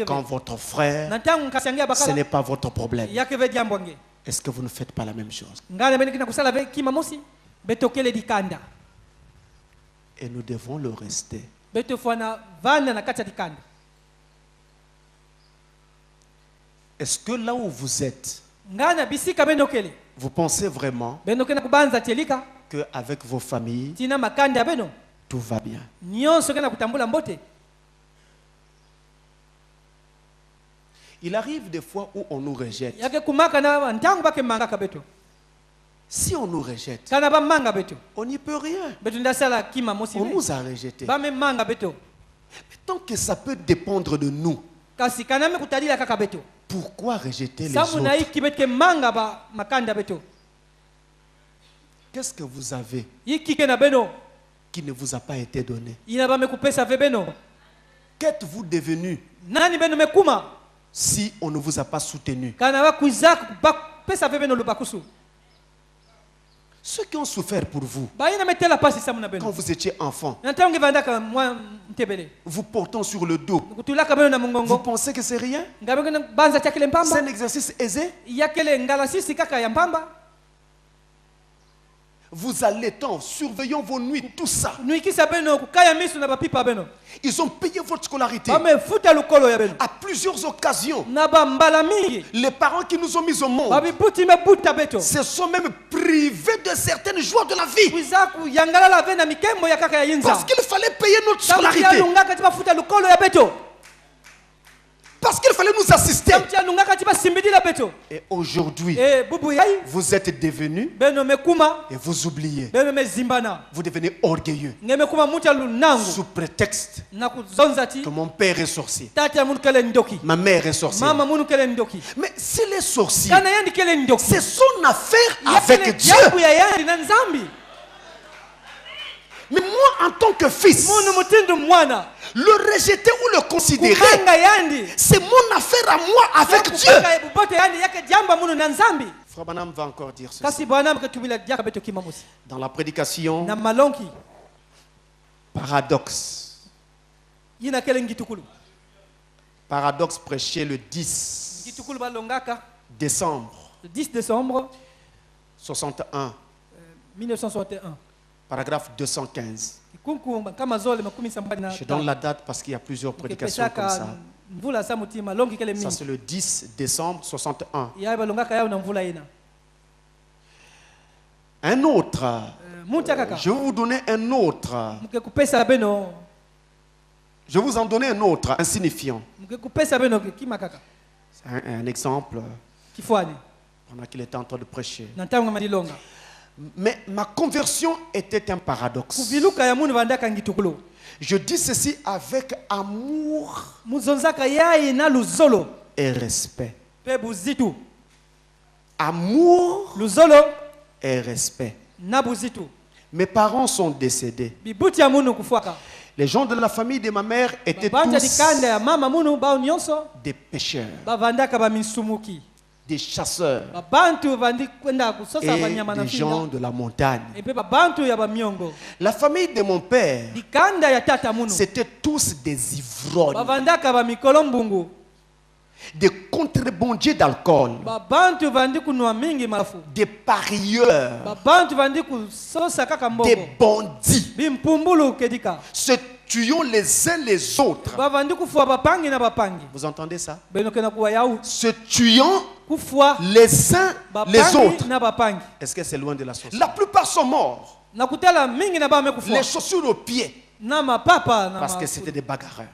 Quand votre frère, ce n'est pas votre problème. Est-ce que vous ne faites pas la même chose? Et nous devons le rester. Est-ce que là où vous êtes, vous pensez vraiment qu'avec vos familles, tout va bien? Il arrive des fois où on nous rejette. Si on nous rejette, on n'y peut rien. On nous a rejetés. Mais tant que ça peut dépendre de nous, pourquoi rejeter les autres? Qu'est-ce que vous avez qui ne vous a pas été donné? Qu'êtes-vous devenu si on ne vous a pas soutenu? Ceux qui ont souffert pour vous quand vous étiez enfant, vous portant sur le dos, vous pensez que c'est rien? C'est un exercice aisé? vous allaitons, surveillons vos nuits, tout ça. Ils ont payé votre scolarité. À plusieurs occasions. Les parents qui nous ont mis au monde se sont même privés de certaines joies de la vie. Parce qu'il fallait payer notre scolarité. Parce qu'il fallait nous assister. Et aujourd'hui, vous êtes devenus et vous oubliez. Vous devenez orgueilleux sous prétexte que mon père est sorcier, ma mère est sorcière. Mais s'il est sorcier, c'est son affaire avec Dieu. Mais moi, en tant que fils, le rejeter ou le considérer, c'est mon affaire à moi avec Dieu. Frère Branham va encore dire ceci. Dans la prédication, paradoxe. Paradoxe prêché le 10 décembre 61. 1961. Paragraphe 215. Je donne la date parce qu'il y a plusieurs prédications comme ça. Ça c'est le 10 décembre 61. Un autre. Je vais vous donner un autre. Je vais vous en donner un autre, insignifiant. C'est un exemple pendant qu'il était en train de prêcher. Mais ma conversion était un paradoxe. Je dis ceci avec amour et respect. Amour et respect. Mes parents sont décédés. Les gens de la famille de ma mère étaient tous des pécheurs, des chasseurs et des gens de la montagne. La famille de mon père, c'était tous des ivrognes, des contrebandiers d'alcool, des parieurs, des bandits, se tuant les uns les autres. Vous entendez ça? Se tuant les uns les autres. Est-ce que c'est loin de la société? La plupart sont morts. Les chaussures aux pieds. Parce que c'était des bagarreurs.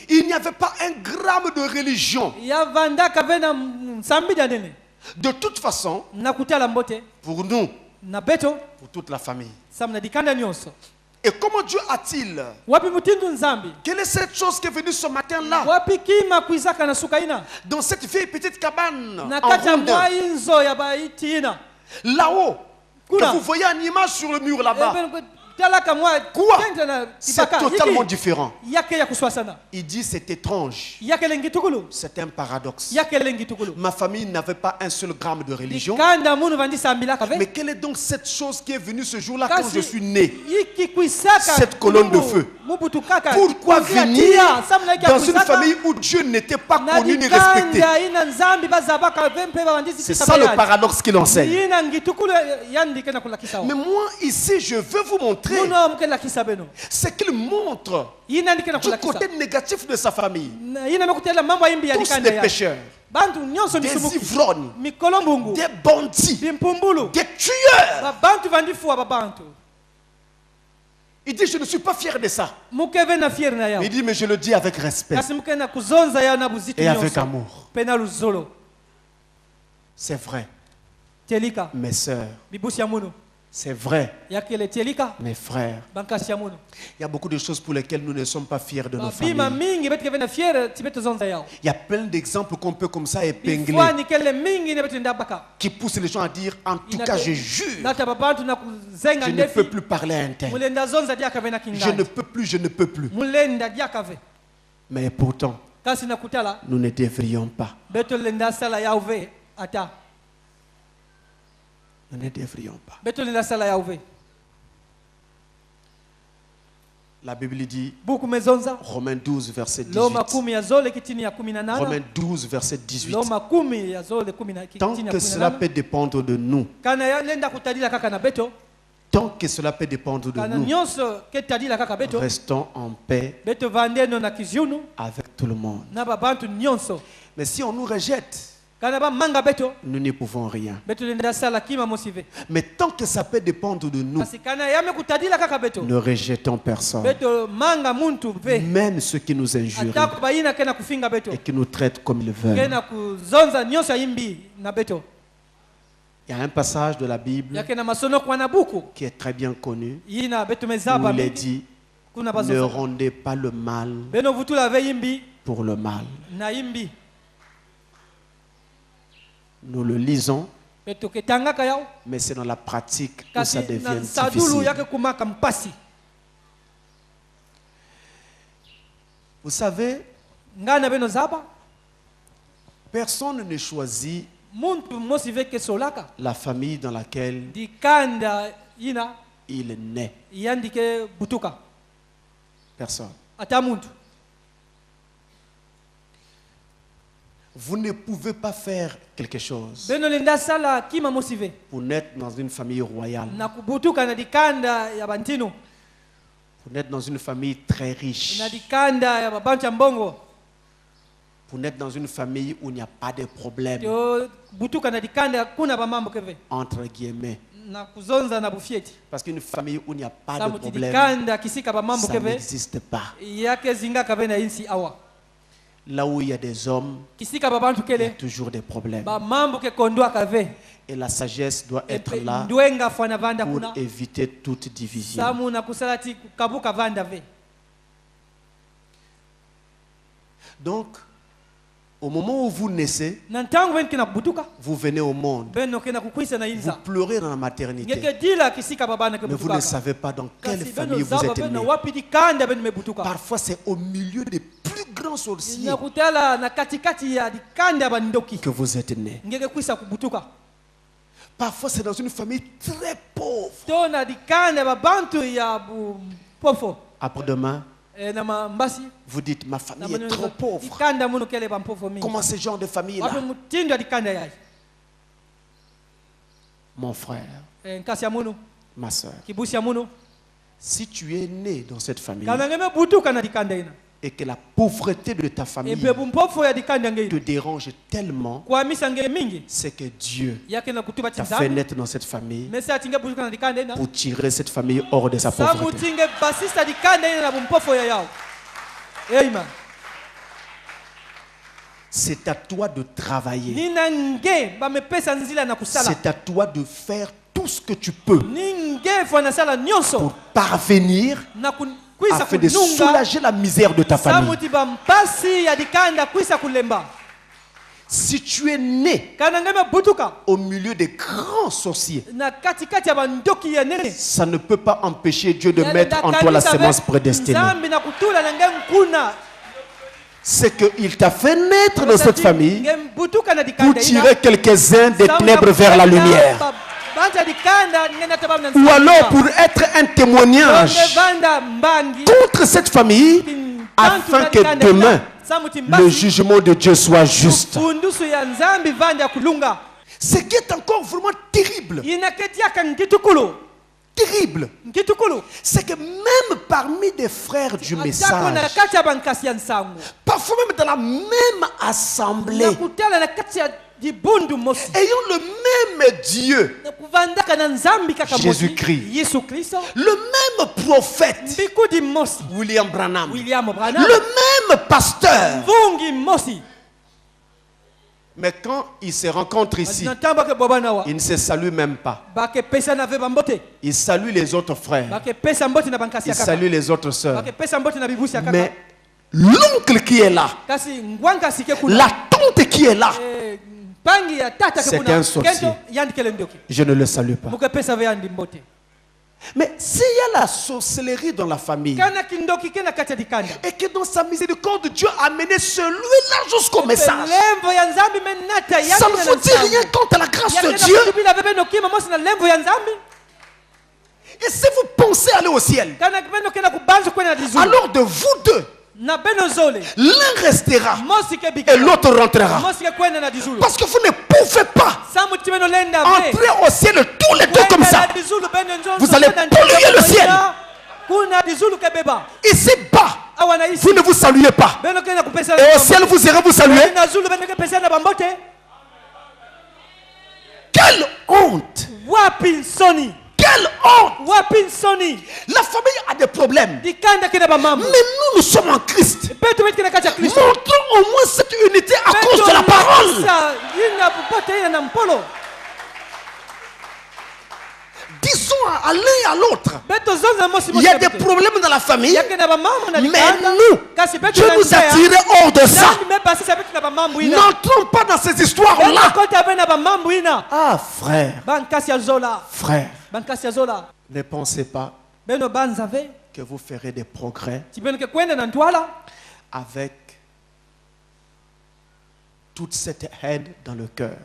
Il n'y avait pas un gramme de religion. De toute façon, pour nous, pour toute la famille. Et comment Dieu a-t-il? Quelle est cette chose qui est venue ce matin-là? Dans cette vieille petite cabane en rondin, là-haut, que vous voyez en image sur le mur là-bas. Quoi? C'est totalement différent. Il dit c'est étrange. C'est un paradoxe. Ma famille n'avait pas un seul gramme de religion. Mais quelle est donc cette chose qui est venue ce jour-là quand je suis né? Cette colonne de feu. Pourquoi venir dans une famille où Dieu n'était pas connu ni respecté? C'est ça le paradoxe qu'il enseigne. Mais moi ici je veux vous montrer c'est qu'il montre du côté négatif de sa famille. Tous des pécheurs, des ivrognes, des bandits, des tueurs. Il dit je ne suis pas fier de ça. Il dit mais je le dis avec respect et avec amour. C'est vrai, mes sœurs. C'est vrai, mes frères. Il y a beaucoup de choses pour lesquelles nous ne sommes pas fiers de nos familles. Il y a plein d'exemples qu'on peut comme ça épingler qui poussent les gens à dire en tout cas je jure, je ne peux plus parler à un tel. Je ne peux plus, je ne peux plus. Mais pourtant, nous ne devrions pas. Nous ne devrions pas. La Bible dit, Romains 12, verset 18. Romains 12, verset 18. Tant que cela peut dépendre de nous, tant que cela peut dépendre de nous, restons en paix avec tout le monde. Mais si on nous rejette, nous n'y pouvons rien. Mais tant que ça peut dépendre de nous, ne rejetons personne. Même ceux qui nous injurient et qui nous traitent comme ils veulent. Il y a un passage de la Bible qui est très bien connu, où il est dit, ne rendez pas le mal pour le mal. Nous le lisons, mais c'est dans la pratique que ça devient difficile. Vous savez, personne ne choisit la famille dans laquelle il naît. Personne. Vous ne pouvez pas faire quelque chose pour naître dans une famille royale, pour naître dans une famille très riche, pour naître dans une famille où il n'y a pas de problème, entre guillemets. Parce qu'une famille où il n'y a pas de problème, ça n'existe pas. Là où il y a des hommes, il y a toujours des problèmes. Et la sagesse doit être là pour éviter toute division. Donc, au moment où vous naissez, vous venez au monde, vous pleurez dans la maternité, mais vous ne savez pas dans quelle famille vous êtes né. Parfois c'est au milieu des plus grands sorciers que vous êtes né. Parfois c'est dans une famille très pauvre. Après-demain, vous dites, ma famille est trop pauvre. Comment ce genre de famille-là? Mon frère, ma soeur, si tu es né dans cette famille et que la pauvreté de ta famille te dérange tellement, c'est que Dieu t'a fait naître dans cette famille pour tirer cette famille hors de sa pauvreté. C'est à toi de travailler. C'est à toi de faire tout ce que tu peux pour parvenir afin de soulager la misère de ta famille. Si tu es né au milieu des grands sorciers, ça ne peut pas empêcher Dieu de mettre en toi la semence prédestinée. C'est qu'il t'a fait naître dans cette famille pour tirer quelques-uns des ténèbres vers la lumière. Ou alors pour être un témoignage contre cette famille, afin que demain le jugement de Dieu soit juste. Ce qui est encore vraiment terrible, c'est que même parmi des frères du message, parfois même dans la même assemblée, ayant le même Dieu, Jésus-Christ, le même prophète, William Branham, le même pasteur, mais quand ils se rencontrent ici, ils ne se saluent même pas. Ils saluent les autres frères, ils saluent les autres sœurs. Mais l'oncle qui est là, la tante qui est là, c'est un sorcier. Je ne le salue pas. Mais s'il y a la sorcellerie dans la famille et que dans sa miséricorde Dieu a amené celui-là jusqu'au message, ça ne vous dit rien quant à la grâce de Dieu. Et si vous pensez aller au ciel, alors de vous deux, l'un restera et l'autre rentrera. Parce que vous ne pouvez pas entrer au ciel tous les deux comme ça. Vous allez polluer le ciel. Ici bas, vous ne vous saluez pas. Et au ciel, vous irez vous saluer. Quelle honte! Quelle honte! La famille a des problèmes. Mais nous sommes en Christ. Montrons au moins cette unité à cause de la parole. Disons à l'un et à l'autre, il y a des problèmes dans la famille, mais nous, Dieu nous a tirés hors de ça. N'entrons pas dans ces histoires-là. Ah frère, frère, ne pensez pas que vous ferez des progrès avec toute cette haine dans le cœur.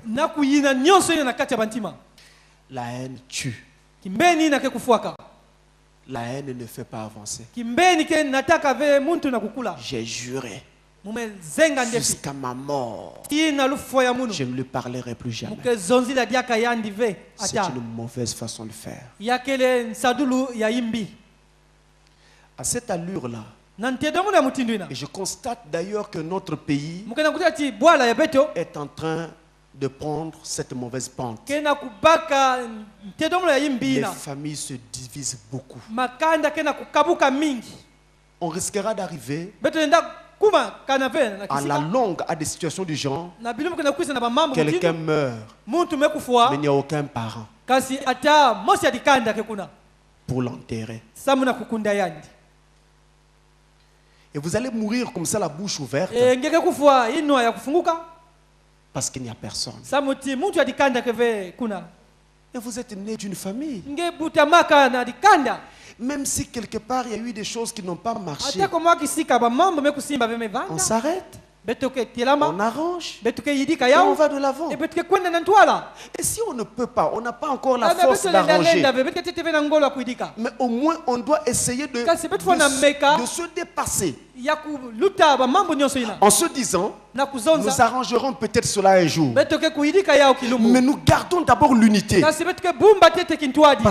La haine tue. La haine ne fait pas avancer. J'ai juré jusqu'à ma mort, je ne lui parlerai plus jamais. C'est une mauvaise façon de faire. À cette allure-là, et je constate d'ailleurs que notre pays est en train de prendre cette mauvaise pente. Les familles se divisent beaucoup. On risquera d'arriver à la longue à des situations du genre. Quelqu'un meurt, mais il n'y a aucun parent pour l'enterrer. Et vous allez mourir comme ça, la bouche ouverte, parce qu'il n'y a personne. Et vous êtes né d'une famille. Même si quelque part il y a eu des choses qui n'ont pas marché, on s'arrête, on arrange, et on va de l'avant. Et si on ne peut pas, on n'a pas encore la force d'arranger, mais au moins on doit essayer de se dépasser. En se disant, nous arrangerons peut-être cela un jour, mais nous gardons d'abord l'unité. Parce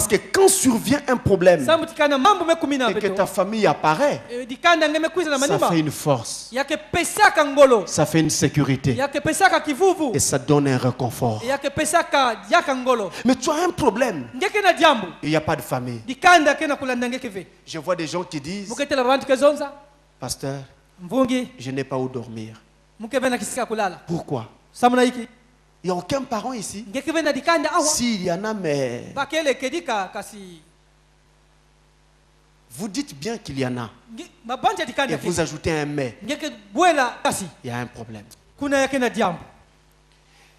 que quand survient un problème et que ta famille apparaît, ça fait une force, ça fait une sécurité et ça donne un réconfort. Mais tu as un problème, il n'y a pas de famille. Je vois des gens qui disent, pasteur, je n'ai pas où dormir. Pourquoi? Il n'y a aucun parent ici. S'il y en a, mais vous dites bien qu'il y en a. Et vous ajoutez un mais. Il y a un problème.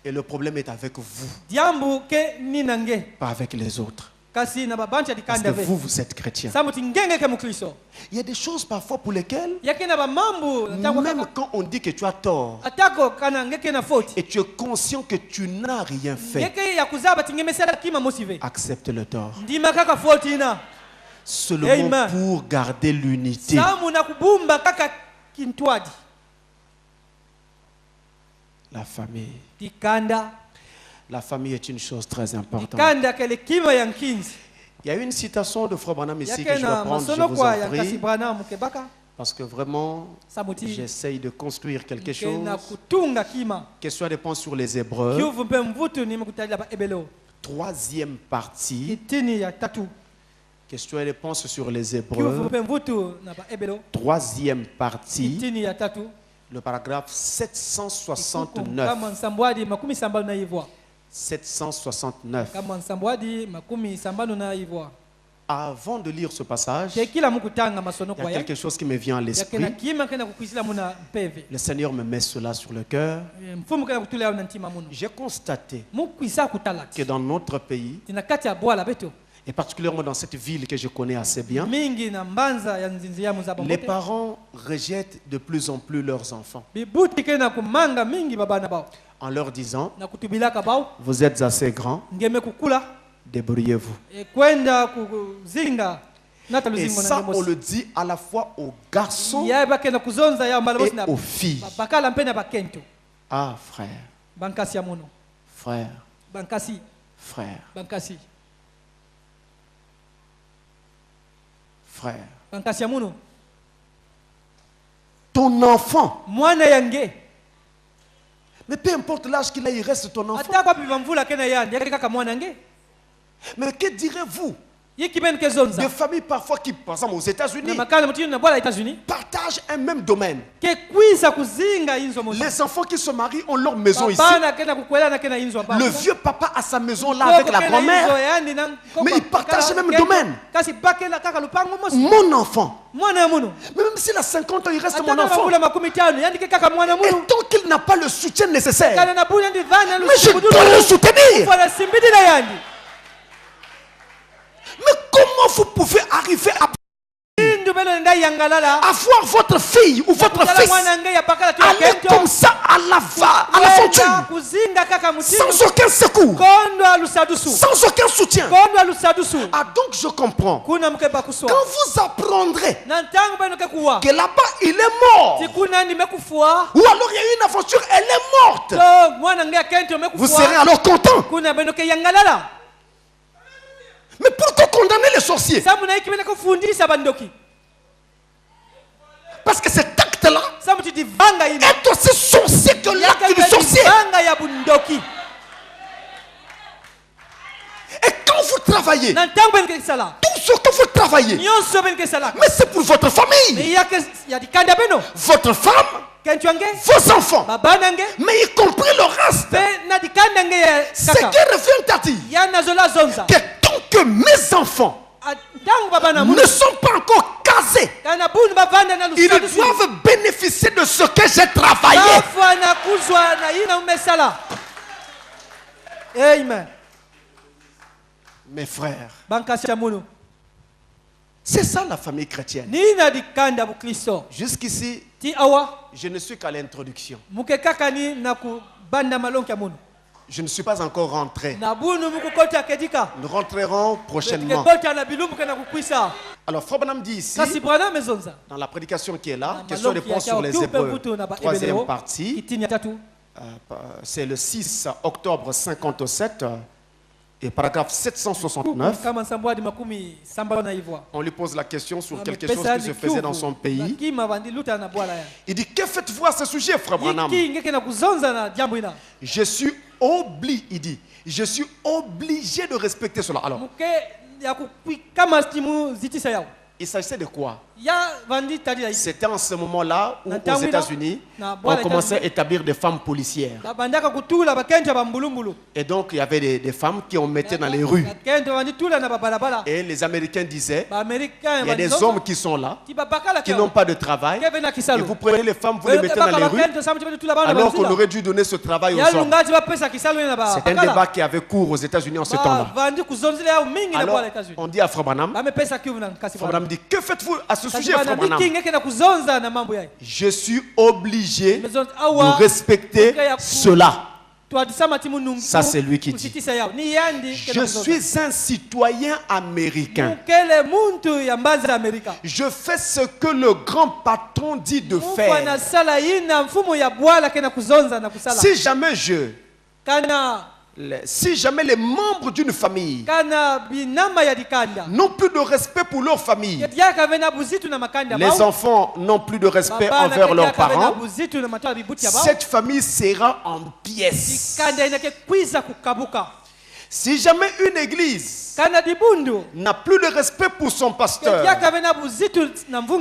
Et le problème est avec vous, pas avec les autres. Parce que vous êtes chrétien. Il y a des choses parfois pour lesquelles, même quand on dit que tu as tort, et tu es conscient que tu n'as rien fait, accepte le tort. Seulement pour garder l'unité. La famille. La famille est une chose très importante. Il y a une citation de Frère Branham ici que je vais prendre, je vous en prie, parce que vraiment, j'essaye de construire quelque chose. Question de réponse sur les Hébreux. Troisième partie. Question et réponse sur les Hébreux. Troisième partie. Le paragraphe 769. 769. Avant de lire ce passage, il y a quelque chose qui me vient à l'esprit. Le Seigneur me met cela sur le cœur. J'ai constaté que dans notre pays, et particulièrement dans cette ville que je connais assez bien, les parents rejettent de plus en plus leurs enfants en leur disant, vous êtes assez grands, débrouillez-vous. Et ça, on le dit à la fois aux garçons et aux filles. Ah, frère. Frère. Frère. Frère. Ton enfant. Mais peu importe l'âge qu'il a, il reste ton enfant. Mais que direz-vous de familles parfois qui, par exemple aux États-Unis, partagent un même domaine. Les enfants qui se marient ont leur maison ici. Le vieux papa a sa maison là avec la grand-mère. Mais ils partagent le même domaine. Mon enfant. Mais même s'il a 50 ans, il reste mon enfant. Et tant qu'il n'a pas le soutien nécessaire, mais je dois le soutenir. Mais comment vous pouvez arriver à avoir votre fille ou votre fils aller comme ça à l'aventure sans aucun secours, sans aucun soutien? Ah, donc je comprends. Quand vous apprendrez que là-bas il est mort, ou alors il y a eu une aventure, elle est morte, vous serez alors content. Mais pourquoi condamner les sorciers? Parce que cet acte-là est aussi sorcier que l'acte du sorcier. Et quand vous travaillez, tout ce que vous travaillez, mais c'est pour votre famille, votre femme, vos enfants, mais y compris le reste. Ce qui revient à dire que tant que mes enfants ne sont pas encore casés, ils doivent bénéficier de ce que j'ai travaillé. Amen. Mes frères, c'est ça la famille chrétienne. Jusqu'ici, je ne suis qu'à l'introduction. Je ne suis pas encore rentré. Nous rentrerons prochainement. Alors, Frère Branham dit ici, dans la prédication qui est là, question-réponse sur les Hébreux, troisième partie, c'est le 6 octobre 57, et paragraphe 769, on lui pose la question sur quelque chose qui se faisait dans son pays. Il dit, que faites-vous à ce sujet, Frère Branham? Je suis obligé, il dit, je suis obligé de respecter cela. Alors, il s'agissait de quoi? C'était en ce moment-là où aux États-Unis, on commençait à établir des femmes policières. Et donc il y avait des femmes qui on mettait dans les rues. Et les Américains disaient, il y a des hommes qui sont là, qui n'ont pas de travail. Et vous prenez les femmes, vous les mettez dans les rues, alors qu'on aurait dû donner ce travail aux hommes. C'est un débat qui avait cours aux États-Unis en ce temps-là. Alors on dit à Frère Branham, Frère Branham dit, que faites-vous à ce sujet, Frère Branham? Je suis obligé de respecter cela. Ça, c'est lui qui dit. Je suis un citoyen américain. Je fais ce que le grand patron dit de faire. Si jamais les membres d'une famille n'ont plus de respect pour leur famille, les enfants n'ont plus de respect envers leurs parents, cette famille sera en pièces. Si jamais une église n'a plus de respect pour son pasteur,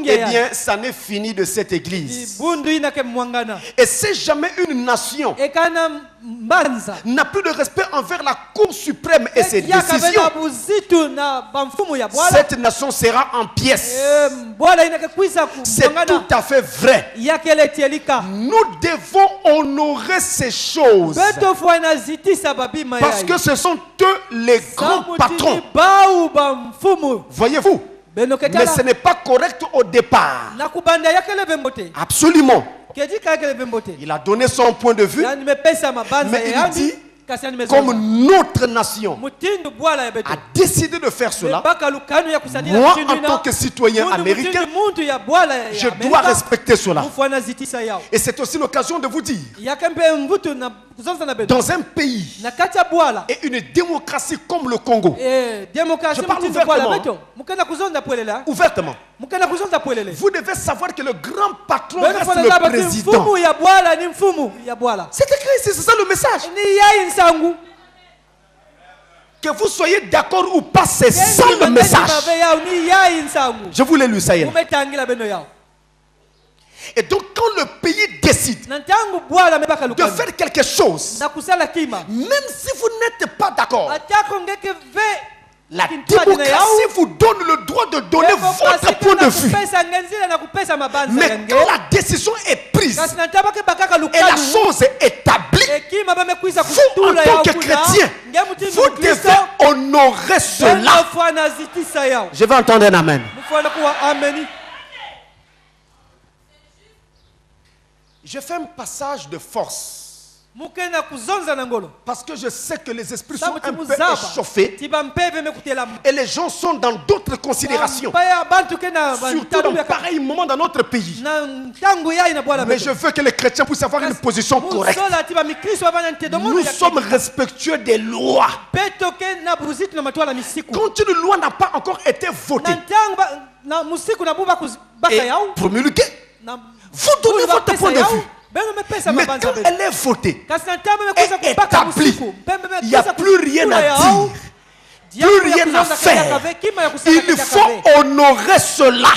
eh bien, ça n'est fini de cette église. Et si jamais une nation n'a plus de respect envers la Cour suprême et ses décisions, cette nation sera en pièces. C'est tout à fait vrai. Nous devons honorer ces choses parce que ce sont eux les grands patrons. Voyez-vous? Mais ce n'est pas correct au départ. Absolument. Il a donné son point de vue, mais il dit, comme notre nation a décidé de faire cela, moi en tant que citoyen américain, je dois respecter cela. Et c'est aussi l'occasion de vous dire, dans un pays et une démocratie comme le Congo, je parle ouvertement, vous devez savoir que le grand patron reste le président. C'est écrit ici, c'est ça le message. Que vous soyez d'accord ou pas, c'est ça le message. Je vous l'ai lu, ça y est. Et donc quand le pays décide de faire quelque chose, même si vous n'êtes pas d'accord, la démocratie vous donne le droit de donner votre point de vue. Mais quand la décision est prise et la chose est établie, vous en tant que chrétien, vous devez honorer cela. Je vais entendre un amen. Je fais un passage de force. Parce que je sais que les esprits sont un peu échauffés et les gens sont dans d'autres considérations, surtout dans pareil moment dans notre pays. Mais je veux que les chrétiens puissent avoir une position correcte. Nous sommes respectueux des lois. Quand une loi n'a pas encore été votée et promulguée, vous donnez votre point de vue. Mais quand elle est votée et établie, il n'y a plus rien à dire, plus rien à faire. Il faut honorer cela.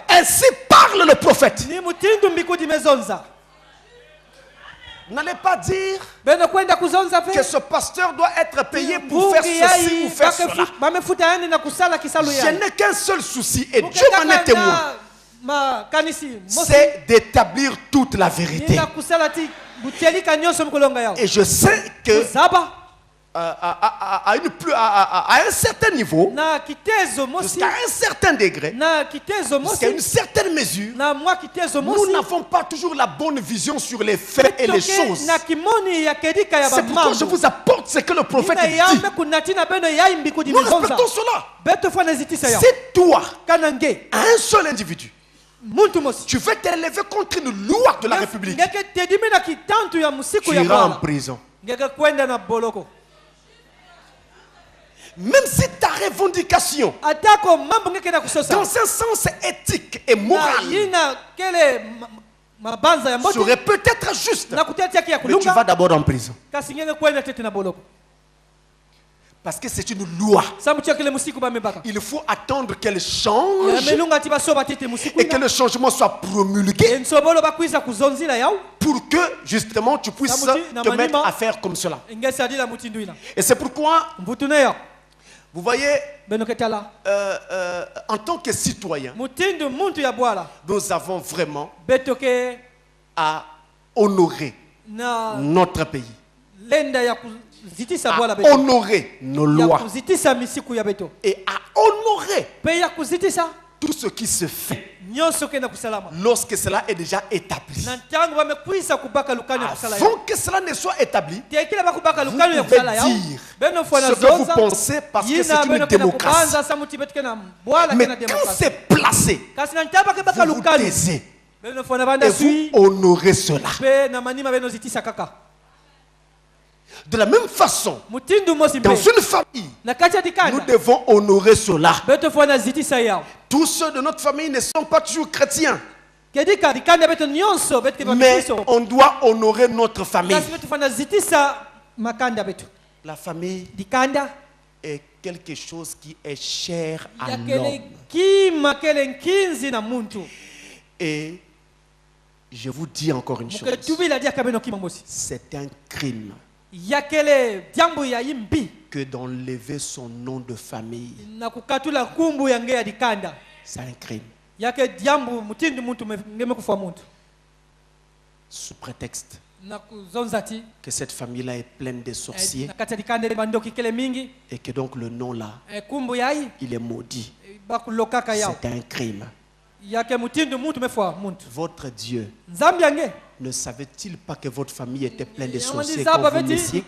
Ainsi parle le prophète. N'allez pas dire que ce pasteur doit être payé pour faire ceci ou faire cela. Je n'ai qu'un seul souci et Dieu m'en est témoin. C'est d'établir toute la vérité. Et je sais que à un certain niveau, jusqu'à un certain degré, jusqu'à une certaine mesure, nous n'avons pas toujours la bonne vision sur les faits et les choses. C'est pourquoi je vous apporte ce que le prophète dit. Nous respectons cela. C'est toi, un seul individu, tu veux t'élever contre une loi de la République, tu iras en prison. Même si ta revendication, dans un sens éthique et moral, serait peut-être juste, mais tu vas d'abord en prison. Parce que c'est une loi. Il faut attendre qu'elle change et que le changement soit promulgué pour que justement tu puisses te mettre à faire comme cela. Et c'est pourquoi, vous voyez, en tant que citoyen, nous avons vraiment à honorer notre pays, à honorer nos lois et à honorer tout ce qui se fait lorsque cela est déjà établi. Avant que cela ne soit établi, vous pouvez dire ce que vous pensez parce que c'est une démocratie. Mais quand c'est placé, vous vous taisez et vous honorez cela. De la même façon, dans une famille, nous devons honorer cela. Tous ceux de notre famille ne sont pas toujours chrétiens, mais on doit honorer notre famille. La famille est quelque chose qui est cher à l'homme. Et je vous dis encore une chose, c'est un crime que d'enlever son nom de famille. C'est un crime. Sous prétexte que cette famille-là est pleine de sorciers et que donc le nom là, il est maudit. C'est un crime. Votre Dieu Ne savait-il pas que votre famille était pleine de sorciers quand vous naissiez?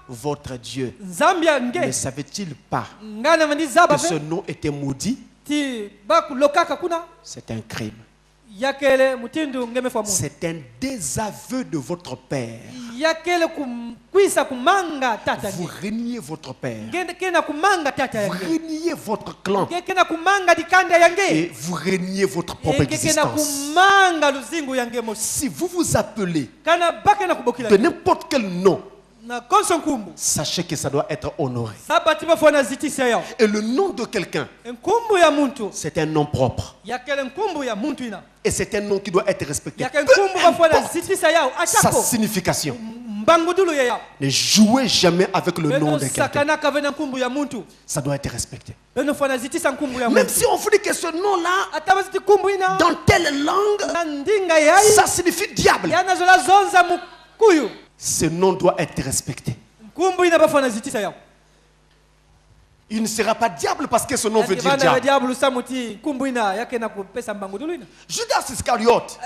Votre Dieu ne savait-il pas que ce nom était maudit? C'est un crime. C'est un désaveu de votre père. Vous reniez votre père. Vous reniez votre clan. Et vous reniez votre propre existence. Si vous vous appelez de n'importe quel nom, sachez que ça doit être honoré. Et le nom de quelqu'un, c'est un nom propre. Et c'est un nom qui doit être respecté. Sa signification. Ne jouez jamais avec le nom de quelqu'un. Ça doit être respecté. Même si on vous dit que ce nom-là, dans telle langue, ça signifie diable. Ce nom doit être respecté. Il ne sera pas diable parce que ce nom veut dire diable. Judas Iscariote,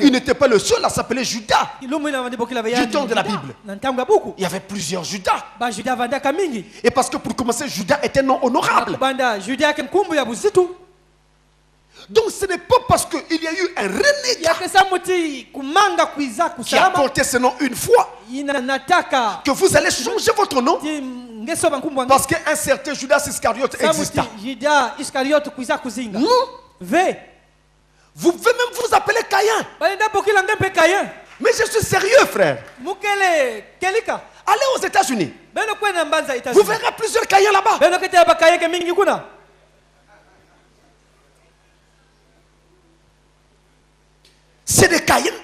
il n'était pas le seul à s'appeler Judas. Du temps de la Bible, il y avait plusieurs Judas. Et parce que pour commencer, Judas était un nom honorable. Donc ce n'est pas parce qu'il y a eu un renégat qui a porté ce nom une fois que vous allez changer votre nom parce qu'un certain Judas Iscariote exista. Non. Vous pouvez même vous appeler Caïn. Mais je suis sérieux, frère. Allez aux États-Unis. Vous verrez plusieurs Caïns là-bas. C'est des Caïns.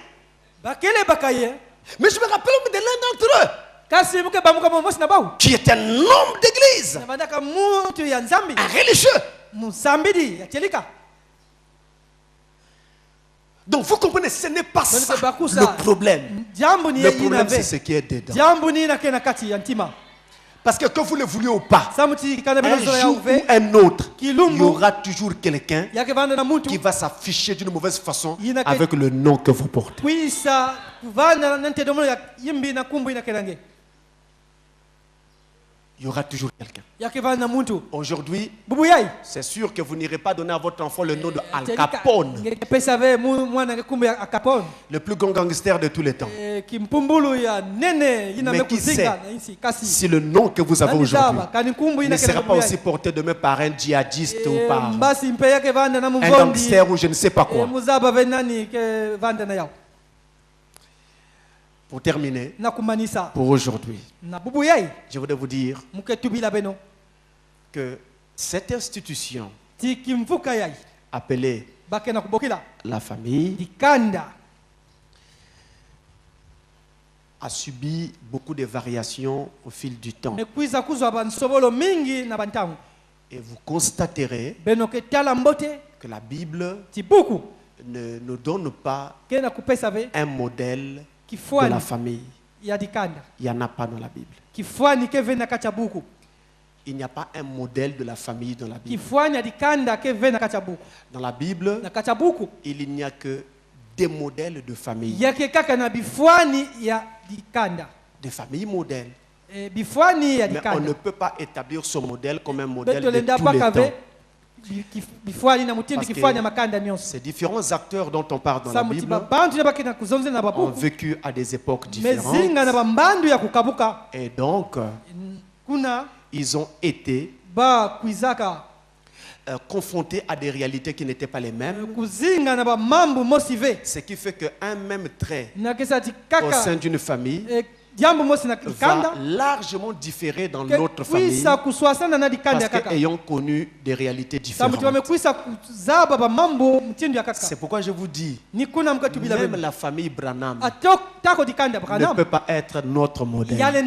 Mais je me rappelle de l'un d'entre eux qui est un homme d'église, un religieux. Donc vous comprenez, ce n'est pas ça le problème. Le problème, c'est ce qui est dedans. Parce que vous le vouliez ou pas, un jour ou un autre, il y aura toujours quelqu'un qui va s'afficher d'une mauvaise façon avec le nom que vous portez. Il y aura toujours quelqu'un. Aujourd'hui, c'est sûr que vous n'irez pas donner à votre enfant le nom de Al Capone, le plus grand gangster de tous les temps. Mais qui sait si le nom que vous avez aujourd'hui ne sera pas aussi porté demain par un djihadiste ou par un gangster ou je ne sais pas quoi. Pour terminer, pour aujourd'hui, je voudrais vous dire que cette institution appelée la famille a subi beaucoup de variations au fil du temps. Et vous constaterez que la Bible ne nous donne pas un modèle de la famille. Il n'y en a pas dans la Bible. Il n'y a pas un modèle de la famille dans la Bible. Dans la Bible, il n'y a que des modèles de famille. Des familles modèles. Mais on ne peut pas établir ce modèle comme un modèle de tous les temps. Ces différents acteurs dont on parle dans la Bible ont vécu à des époques différentes. Et donc, ils ont été confrontés à des réalités qui n'étaient pas les mêmes. Ce qui fait qu'un même trait au sein d'une famille va largement différer dans notre famille parce qu'ayant connu des réalités différentes. C'est pourquoi je vous dis, même la famille Branham ne peut pas être notre modèle.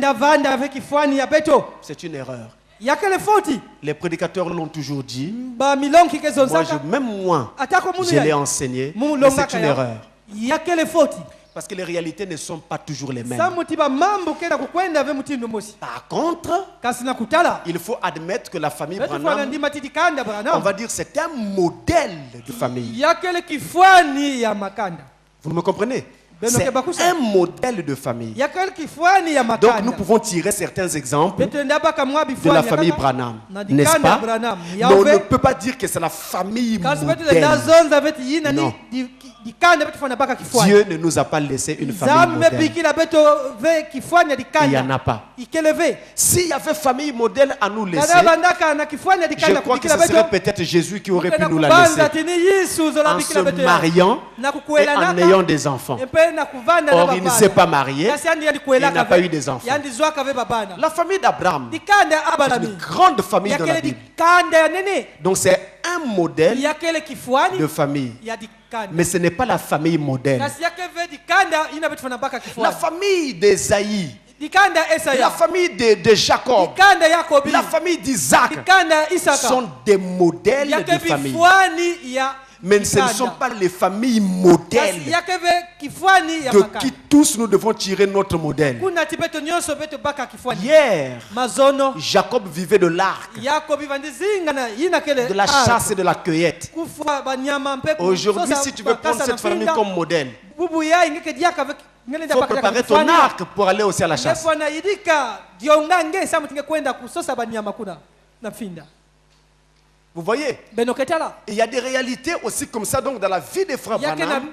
C'est une erreur. Les prédicateurs l'ont toujours dit. Même moi, je l'ai enseigné, mais c'est une erreur. Parce que les réalités ne sont pas toujours les mêmes. Par contre, il faut admettre que la famille Branham, on va dire, c'est un modèle de famille. Vous me comprenez? C'est un modèle de famille. Donc nous pouvons tirer certains exemples de la famille Branham, n'est-ce pas? Mais on ne peut pas dire que c'est la famille modèle. Non. Dieu ne nous a pas laissé une famille modèle. Il n'y en a pas. S'il y avait famille modèle à nous laisser, je crois que ce serait peut-être Jésus qui aurait pu nous la laisser en se mariant et en ayant des enfants. Or, il ne s'est pas marié, il n'a pas eu des enfants. La famille d'Abraham est une grande famille dans la Bible. Donc c'est un modèle de famille. Mais ce n'est pas la famille modèle. La famille d'Ésaïe, la famille de Jacob, la famille d'Isaac sont des modèles de famille. Mais ce ne sont pas les familles modèles de qui tous nous devons tirer notre modèle. Hier, Jacob vivait de l'arc, de la chasse et de la cueillette. Aujourd'hui, si tu veux prendre cette famille comme modèle, il faut préparer ton arc pour aller aussi à la chasse. Vous voyez? Il y a des réalités aussi comme ça donc dans la vie des frères Branham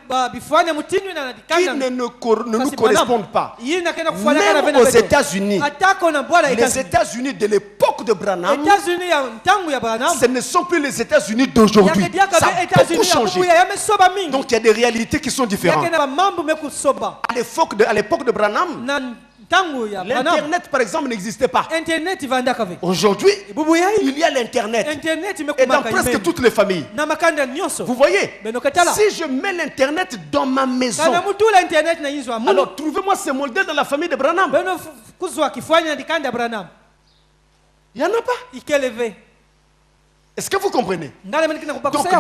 qui ne nous correspondent pas. Même aux États-Unis, les États-Unis de l'époque de Branham, ce ne sont plus les États-Unis d'aujourd'hui. Ça a beaucoup changé. Donc il y a des réalités qui sont différentes. À l'époque de Branham, l'Internet, par exemple, n'existait pas. Aujourd'hui, il y a l'Internet. Et dans presque toutes les familles. Vous voyez? Si je mets l'Internet dans ma maison, alors trouvez-moi ce modèle dans la famille de Branham. Il n'y en a pas. Est-ce que vous comprenez? Donc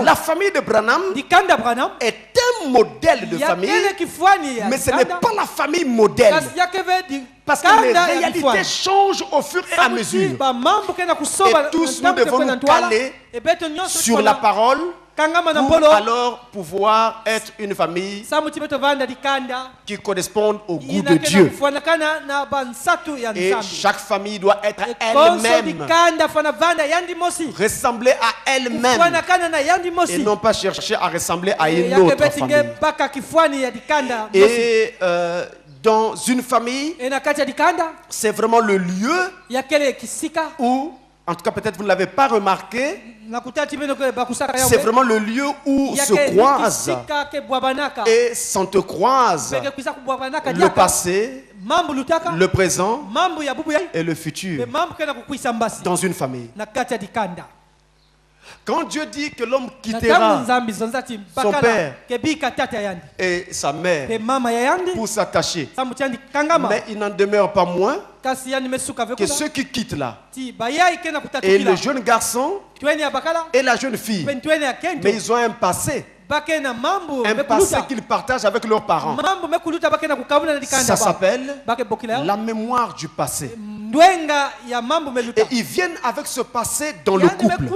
la famille de Branham est un modèle de famille, mais ce n'est pas la famille modèle. Parce que les réalités changent au fur et à mesure. Et tous nous devons nous caler sur la parole pour alors pouvoir être une famille qui corresponde au goût de Dieu. Et chaque famille doit être elle-même, ressembler à elle-même, et non pas chercher à ressembler à une autre famille. Et dans une famille, c'est vraiment le lieu où, en tout cas peut-être vous ne l'avez pas remarqué, c'est vraiment le lieu où se croisent et s'entrecroisent le passé, le présent et le futur dans une famille. Quand Dieu dit que l'homme quittera son père et sa mère pour s'attacher, mais il n'en demeure pas moins que ceux qui quittent là, et le jeune garçon et la jeune fille, mais ils ont un passé qu'ils partagent avec leurs parents. Ça s'appelle la mémoire du passé. Et ils viennent avec ce passé dans le couple.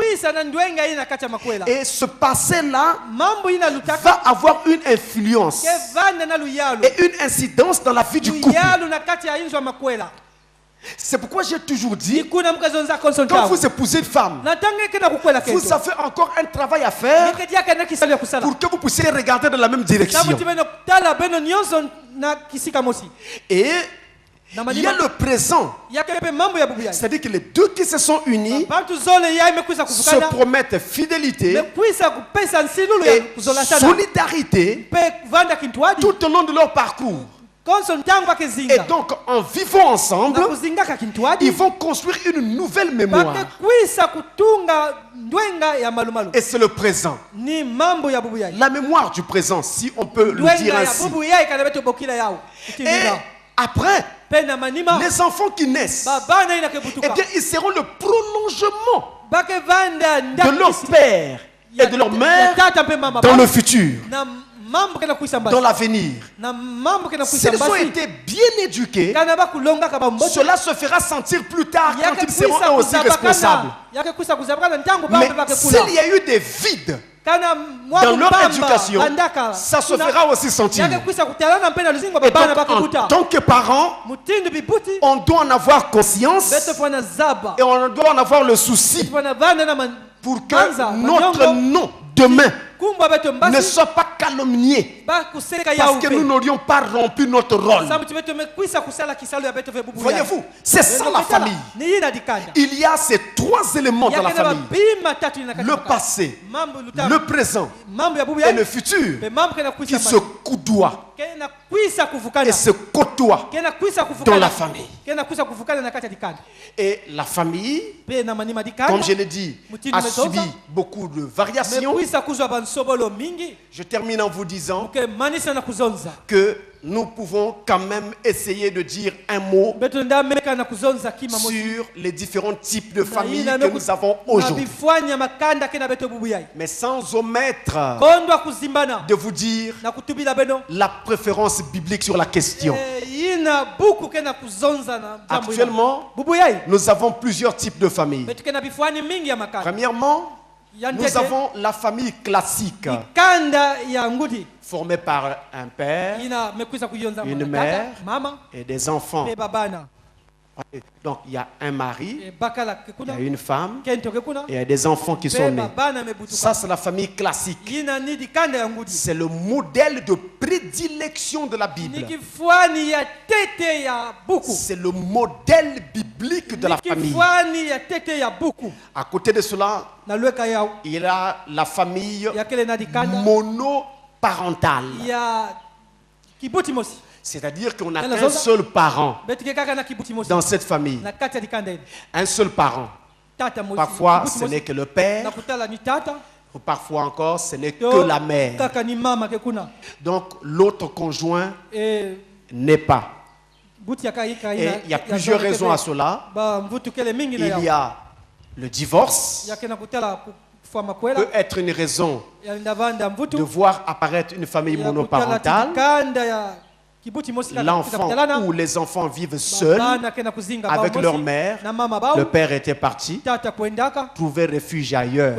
Et ce passé-là va avoir une influence et une incidence dans la vie du couple. C'est pourquoi j'ai toujours dit, quand vous épousez une femme, vous avez encore un travail à faire pour que vous puissiez regarder dans la même direction. Et il y a le présent. C'est-à-dire que les deux qui se sont unis se promettent fidélité et solidarité tout au long de leur parcours. Et donc, en vivant ensemble, ils vont construire une nouvelle mémoire. Et c'est le présent. La mémoire du présent, si on peut le dire ainsi. Et après, les enfants qui naissent, eh bien, ils seront le prolongement de leur père et de leur mère dans le futur. dans l'avenir. S'ils ont été bien éduqués, cela se fera sentir plus tard quand ils seront eux aussi responsables. Mais s'il y a eu des vides dans leur éducation, ça se fera aussi sentir. Et donc, en tant que parents, on doit en avoir conscience et on doit en avoir le souci pour que notre nom demain ne soit pas calomnié parce que nous n'aurions pas rempli notre rôle. Voyez-vous, c'est ça la famille. Il y a ces trois éléments dans la famille: le passé, le présent et le futur qui se coudoient et se côtoient dans la famille. Et la famille, comme je l'ai dit, a subi beaucoup de variations. Je termine en vous disant que nous pouvons quand même essayer de dire un mot sur les différents types de familles que nous avons aujourd'hui. Mais sans omettre de vous dire la préférence biblique sur la question. Actuellement, nous avons plusieurs types de familles. Premièrement, nous avons la famille classique, formée par un père, une mère et des enfants. Donc il y a un mari, il y a une femme et il y a des enfants qui sont nés. Ça, c'est la famille classique. C'est le modèle de prédilection de la Bible. C'est le modèle biblique de la famille. À côté de cela, il y a la famille monoparentale. C'est-à-dire qu'on n'a qu'un seul parent dans cette famille. Un seul parent. Parfois, ce n'est que le père. Ou parfois encore, ce n'est que la mère. Donc, l'autre conjoint n'est pas. Et il y a plusieurs raisons à cela. Il y a le divorce. Peut être une raison de voir apparaître une famille monoparentale. L'enfant ou les enfants vivent seuls avec leur mère. Le père était parti, trouver refuge ailleurs.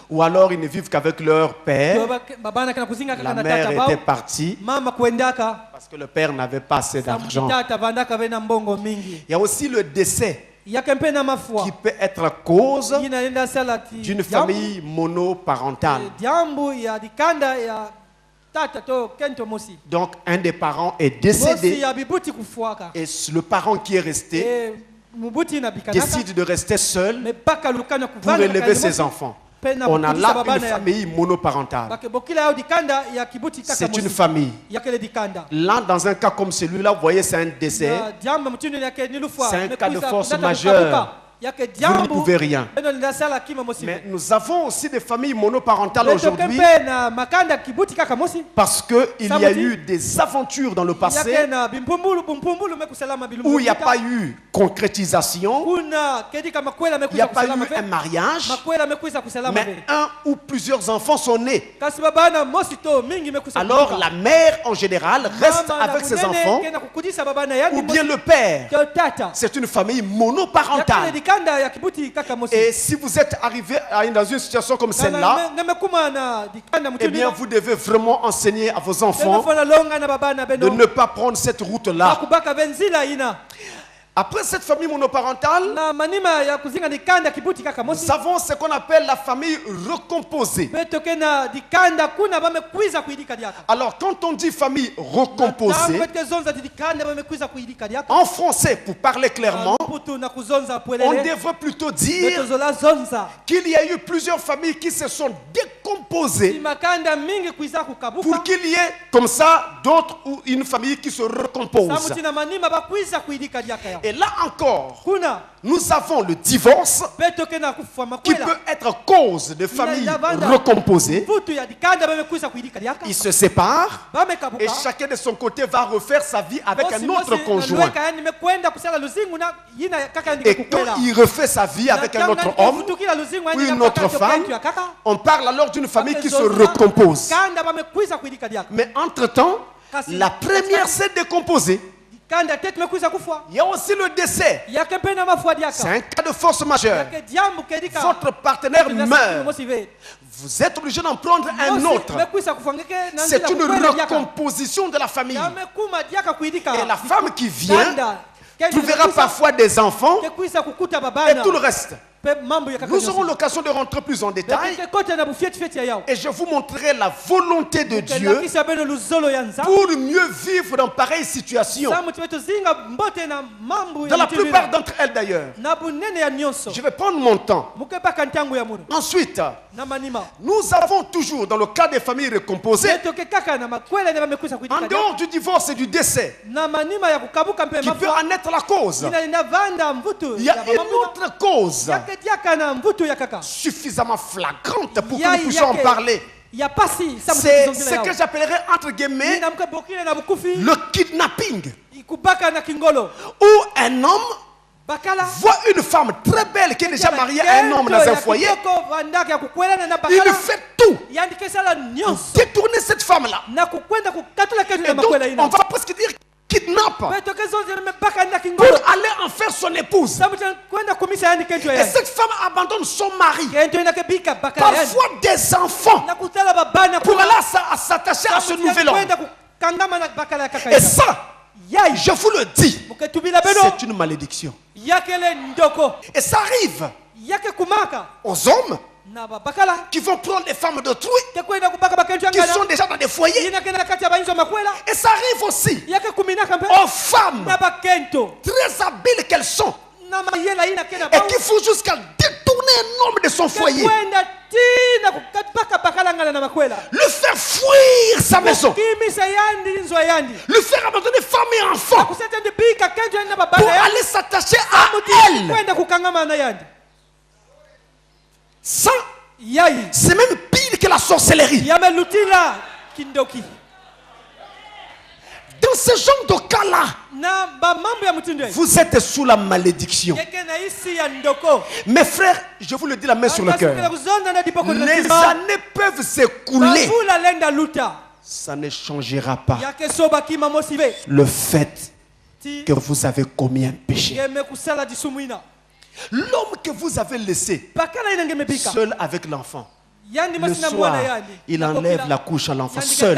Ou alors ils ne vivent qu'avec leur père. La mère était partie parce que le père n'avait pas assez d'argent. Il y a aussi le décès qui peut être cause d'une famille monoparentale. Donc un des parents est décédé et le parent qui est resté décide de rester seul pour élever ses enfants. On a là une famille monoparentale. C'est une famille. Là, dans un cas comme celui-là, vous voyez, c'est un décès. C'est un cas de force majeure. Vous n'y pouvez rien. Mais nous avons aussi des familles monoparentales aujourd'hui parce qu'il y a eu des aventures dans le passé où il n'y a pas eu concrétisation, il n'y a pas eu un mariage, mais un ou plusieurs enfants sont nés. Alors la mère en général reste avec ses enfants ou bien le père. C'est une famille monoparentale. Et si vous êtes arrivé dans une situation comme celle-là, eh bien vous devez vraiment enseigner à vos enfants de ne pas prendre cette route-là. Après cette famille monoparentale, nous avons ce qu'on appelle la famille recomposée. Alors quand on dit famille recomposée, en français, pour parler clairement, on devrait plutôt dire qu'il y a eu plusieurs familles qui se sont décomposées pour qu'il y ait comme ça d'autres ou une famille qui se recompose. Et là encore, nous avons le divorce qui peut être cause de famille recomposée. Ils se séparent et chacun de son côté va refaire sa vie avec un autre conjoint. Et quand il refait sa vie avec un autre homme ou une autre femme, on parle alors d'une famille qui se recompose. Mais entre-temps, la première s'est décomposée. Il y a aussi le décès. C'est un cas de force majeure. Votre partenaire meurt. Vous êtes obligé d'en prendre un autre. C'est une recomposition de la famille. Et la femme qui vient trouvera parfois des enfants et tout le reste. Nous aurons l'occasion de rentrer plus en détail et je vous montrerai la volonté de Dieu pour mieux vivre dans pareille situation. Dans la plupart d'entre elles d'ailleurs. Je vais prendre mon temps. Ensuite, nous avons toujours dans le cas des familles recomposées, en dehors du divorce et du décès, qui peut en être la cause, il y a une autre cause suffisamment flagrante pour que nous puissions en parler. C'est ce que j'appellerais entre guillemets le kidnapping, où un homme voit une femme très belle qui est déjà mariée à un homme dans un foyer. Il fait tout pour détourner cette femme-là. Et donc, on va presque dire kidnappe pour aller en faire son épouse. Et cette femme abandonne son mari, parfois des enfants, pour aller s'attacher à ce nouvel homme. Et ça, je vous le dis, c'est une malédiction. Et ça arrive aux hommes qui vont prendre des femmes d'autrui, qui sont déjà dans des foyers. Et ça arrive aussi aux femmes très habiles qu'elles sont et qui font jusqu'à détourner un homme de son foyer, le faire fuir sa maison, le faire abandonner femme et enfants pour aller s'attacher à elle. Ça, c'est même pire que la sorcellerie. Dans ce genre de cas-là, vous êtes sous la malédiction. Mes frères, je vous le dis la main sur le cœur. Les années peuvent s'écouler. Ça ne changera pas le fait que vous avez commis un péché. L'homme que vous avez laissé seul avec l'enfant, le soir, il enlève la couche à l'enfant seul,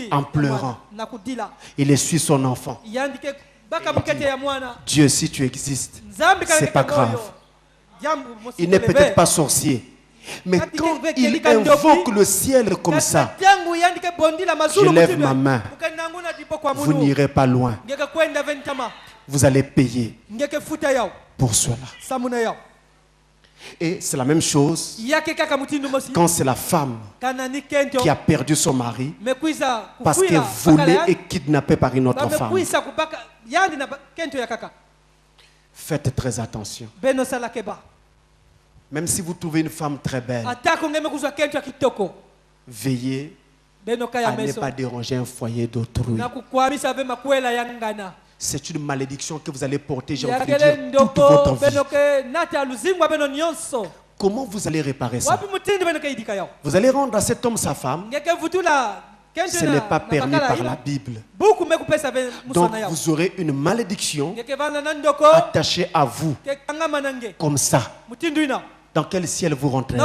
en pleurant. Il essuie son enfant. Dieu, si tu existes, c'est pas grave. Il n'est peut-être pas sorcier, mais quand il invoque le ciel comme ça, je lève ma main. Vous n'irez pas loin. Vous allez payer pour cela. Et c'est la même chose quand c'est la femme qui a perdu son mari parce qu'elle est volée et kidnappée par une autre femme. Faites très attention. Même si vous trouvez une femme très belle, veillez à ne pas déranger un foyer d'autrui. C'est une malédiction que vous allez porter, j'ai envie de dire, toute votre vie. Comment vous allez réparer ça? Vous allez rendre à cet homme sa femme. Ce n'est pas permis par la Bible. Donc vous aurez une malédiction attachée à vous. Comme ça. Dans quel ciel vous rentrez?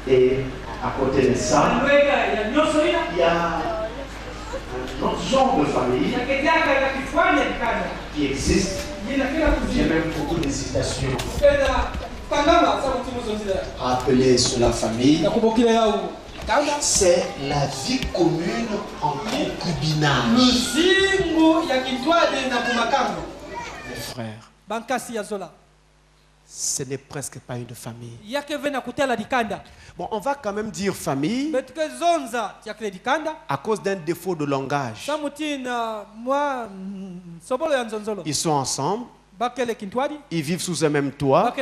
Et à côté de ça, il y a un autre genre de famille qui existe. J'ai même beaucoup d'hésitation à appeler cela famille. C'est la vie commune en concubinage. Mes frères, ce n'est presque pas une famille. Bon, on va quand même dire famille à cause d'un défaut de langage. Ils sont ensemble, ils vivent sous un même toit,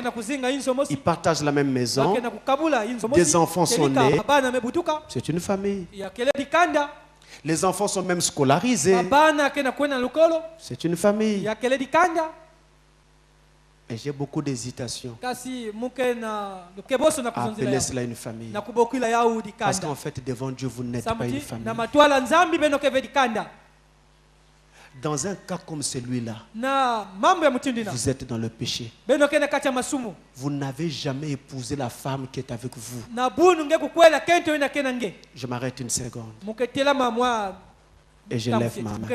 ils partagent la même maison, des enfants sont nés. C'est une famille. Les enfants sont même scolarisés. C'est une famille. Et j'ai beaucoup d'hésitation à appeler cela une famille. Parce qu'en fait, devant Dieu, vous n'êtes pas une famille. Dans un cas comme celui-là, vous êtes dans le péché. Vous n'avez jamais épousé la femme qui est avec vous. Je m'arrête une seconde. Et je lève ma main.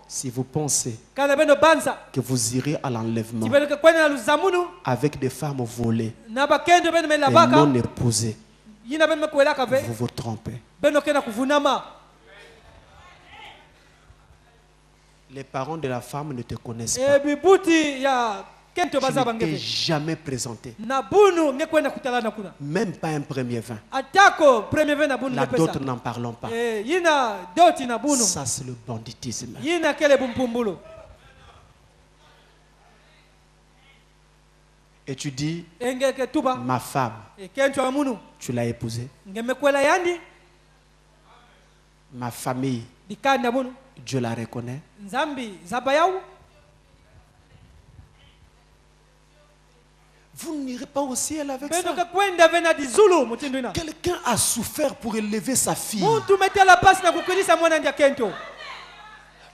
Si vous pensez que vous irez à l'enlèvement avec des femmes volées et non épousées, vous vous trompez. Les parents de la femme ne te connaissent pas. Je ne t'ai jamais présenté. Même pas un premier vin. Là, d'autres n'en parlons pas. Ça, c'est le banditisme. Et tu dis, ma femme, tu l'as épousée. Ma famille, Dieu la reconnaît. Vous n'irez pas au ciel avec ça. Quelqu'un a souffert pour élever sa fille.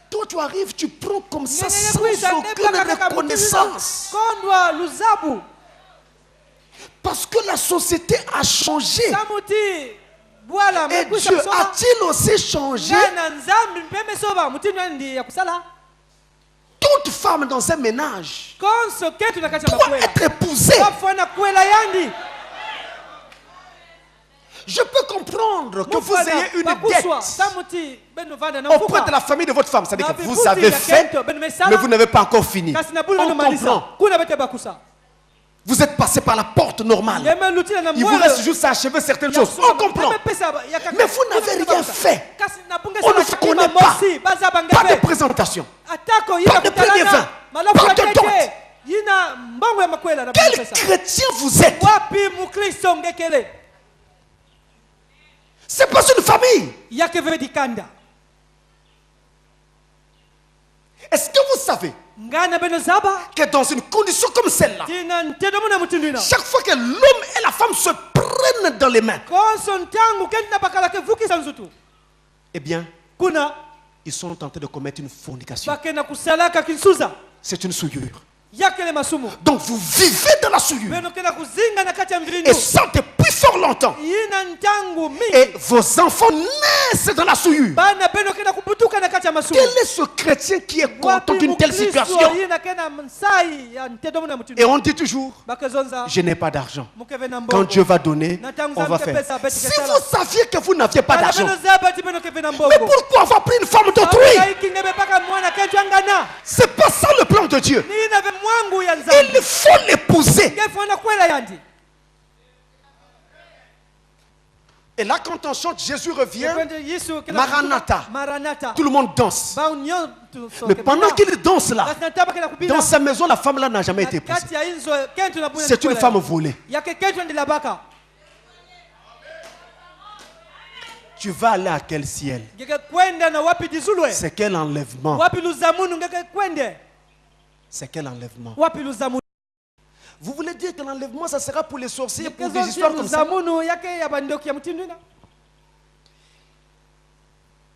Toi, tu arrives, tu prends comme ça sans aucune reconnaissance. Parce que la société a changé. Et Dieu a-t-il aussi changé? Toute femme dans un ménage doit être épousée. Je peux comprendre que vous ayez une dette auprès de la famille de votre femme. C'est-à-dire que vous avez fait, mais vous n'avez pas encore fini. On comprend. Vous êtes passé par la porte normale. Il vous reste juste à achever certaines choses. On comprend. Mais vous n'avez rien fait. On ne vous connaît pas. Pas de présentation. Pas de premier vin. Pas de dot. Quel chrétien vous êtes? C'est pas une famille. Est-ce que vous savez que dans une condition comme celle-là, chaque fois que l'homme et la femme se prennent dans les mains, eh bien, ils sont tentés de commettre une fornication. C'est une souillure. Donc vous vivez dans la souillure. Et ça depuis fort longtemps. Et vos enfants naissent dans la souillure. Quel est ce chrétien qui est content d'une telle situation? Et on dit toujours, je n'ai pas d'argent. Quand Dieu va donner, on va faire. Si vous saviez que vous n'aviez pas d'argent, mais pourquoi avoir pris une femme d'autrui? C'est pas ça le plan de Dieu. Il faut l'épouser. Et là, quand on chante Jésus revient, Maranatha, tout le monde danse. Mais pendant qu'il danse là, dans sa maison, la femme là n'a jamais été épousée. C'est une femme volée. Tu vas aller à quel ciel? C'est quel enlèvement? C'est quel enlèvement? Vous voulez dire que l'enlèvement, ça sera pour les sorciers, pour des histoires comme ça?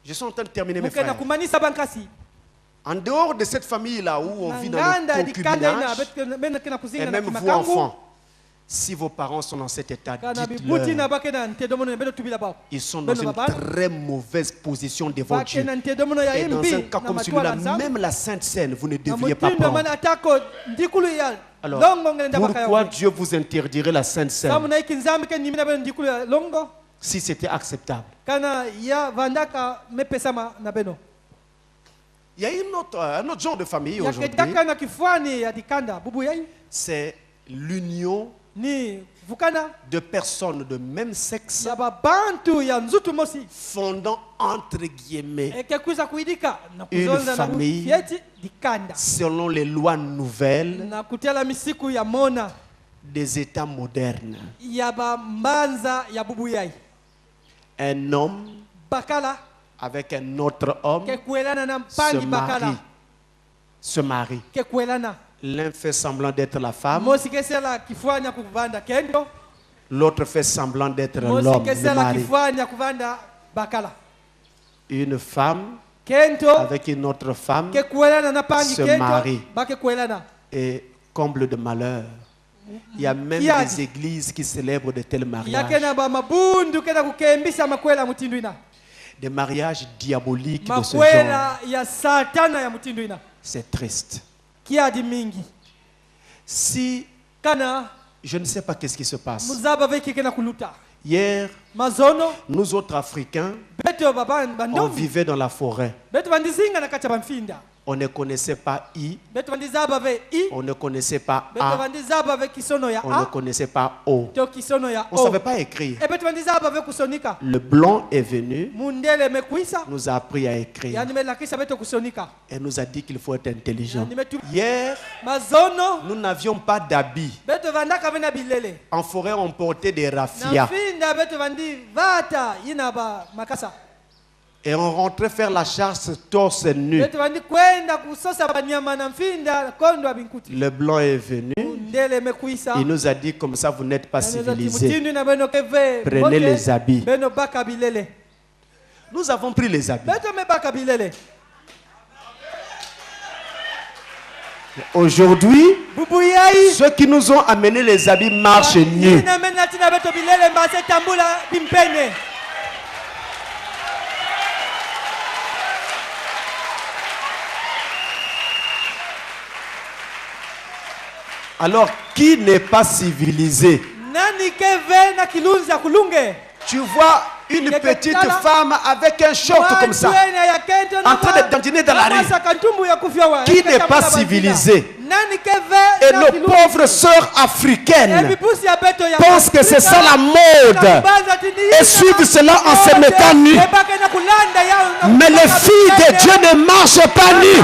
Je suis en train de terminer mes frères. En dehors de cette famille-là où on vit dans le concubinage, et même vous enfants, si vos parents sont dans cet état, dites-leur, ils sont dans une très mauvaise position devant Dieu. Et dans un cas comme celui-là, même la Sainte Seine, vous ne devriez pas prendre. Alors, pourquoi Dieu vous interdirait la Sainte Seine si c'était acceptable? Il y a un autre genre de famille aujourd'hui. C'est l'union de personnes de même sexe fondant entre guillemets une famille selon les lois nouvelles des États modernes. Un homme avec un autre homme se marie. L'un fait semblant d'être la femme. L'autre fait semblant d'être l'homme, le mari. Une femme avec une autre femme se marie. Et comble de malheur, il y a même des églises qui célèbrent de tels mariages. Des mariages diaboliques de ce genre. C'est triste. Si je ne sais pas qu'est-ce qui se passe. Hier, nous autres Africains, on vivait dans la forêt. On ne connaissait pas I, on ne connaissait pas A, on ne connaissait pas O. On ne savait pas écrire. Le blanc est venu, nous a appris à écrire et nous a dit qu'il faut être intelligent. Hier, nous n'avions pas d'habits. En forêt, on portait des raffias. Et on rentrait faire la chasse torse nu. Le blanc est venu. Il nous a dit comme ça, vous n'êtes pas civilisés. Prenez les habits. Nous avons pris les habits. Aujourd'hui, ceux qui nous ont amené les habits marchent nus. Alors, qui n'est pas civilisé? Tu vois une petite femme avec un short comme ça, en train de dandiner dans la rue. Qui n'est pas civilisé? Et nos pauvres sœurs africaines pensent que c'est ça la mode et suivent cela en se mettant nus. Mais les filles de Dieu ne marchent pas nues.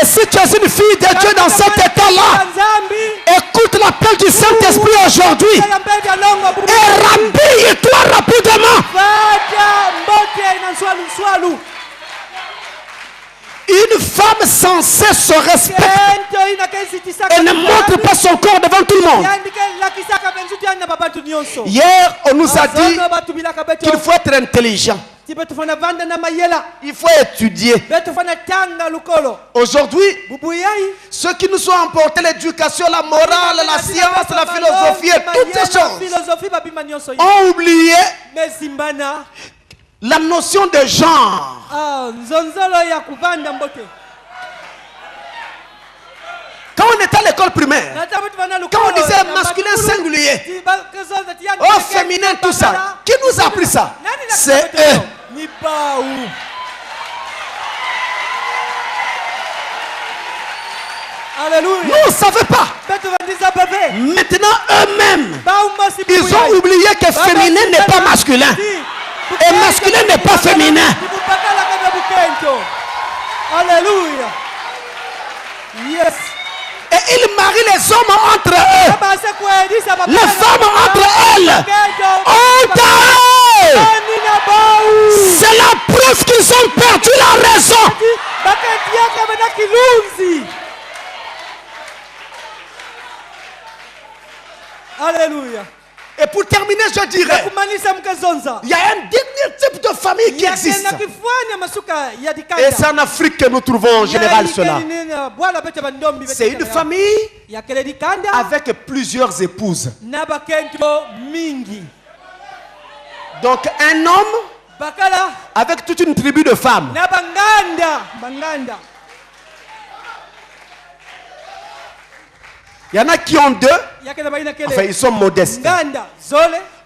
Et si tu es une fille de Dieu dans cet état-là, écoute l'appel du Saint-Esprit aujourd'hui et rhabille-toi rapidement. Une femme censée se respecte et ne montre pas son corps devant tout le monde. Hier, on nous a dit qu'il faut être intelligent. Il faut étudier. Aujourd'hui, ceux qui nous ont emporté l'éducation, la morale, la science, la philosophie et toutes ces choses ont oublié la notion de genre. Quand on était à l'école primaire, quand on disait masculin singulier, oh féminin, tout ça, qui nous a appris ça? C'est eux. Nous ne savons pas. Maintenant, eux-mêmes, ils ont oublié que féminin n'est pas masculin. Et masculin n'est pas féminin. Alléluia. Yes. Et ils marient les hommes entre eux. Les femmes entre elles. C'est la preuve qu'ils ont perdu la raison. Alléluia. Et pour terminer, je dirais, il y a un dernier type de famille qui existe. Et c'est en Afrique que nous trouvons en général cela. C'est une famille avec plusieurs épouses. Donc un homme avec toute une tribu de femmes. Il y en a qui ont 2, enfin ils sont modestes.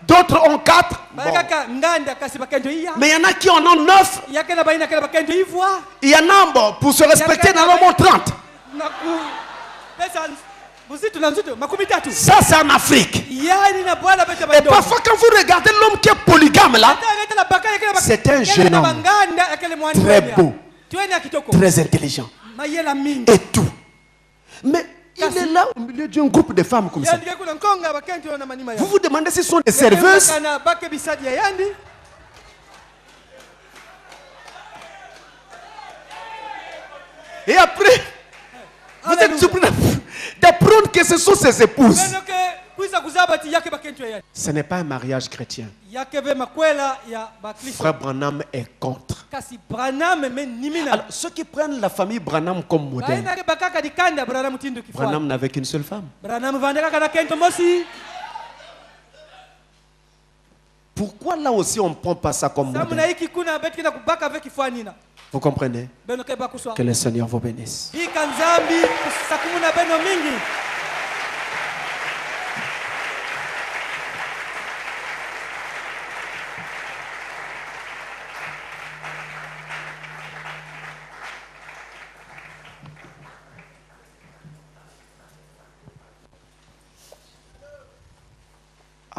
D'autres ont 4. Bon. Mais il y en a qui en ont 9. Il y en a, bon, pour se respecter, dans le monde 30. Ça c'est en Afrique. Et parfois quand vous regardez l'homme qui est polygame là, c'est un jeune homme très beau, très intelligent et tout. Mais il est là au milieu d'un groupe de femmes comme ça. Vous vous demandez si ce sont des serveuses. Et après, vous êtes surpris d'apprendre que ce sont ses épouses. Ce n'est pas un mariage chrétien. Frère Branham est contre. Alors, ceux qui prennent la famille Branham comme modèle, Branham n'avait qu'une seule femme. Pourquoi là aussi on ne prend pas ça comme modèle? Vous comprenez? Que le Seigneur vous bénisse.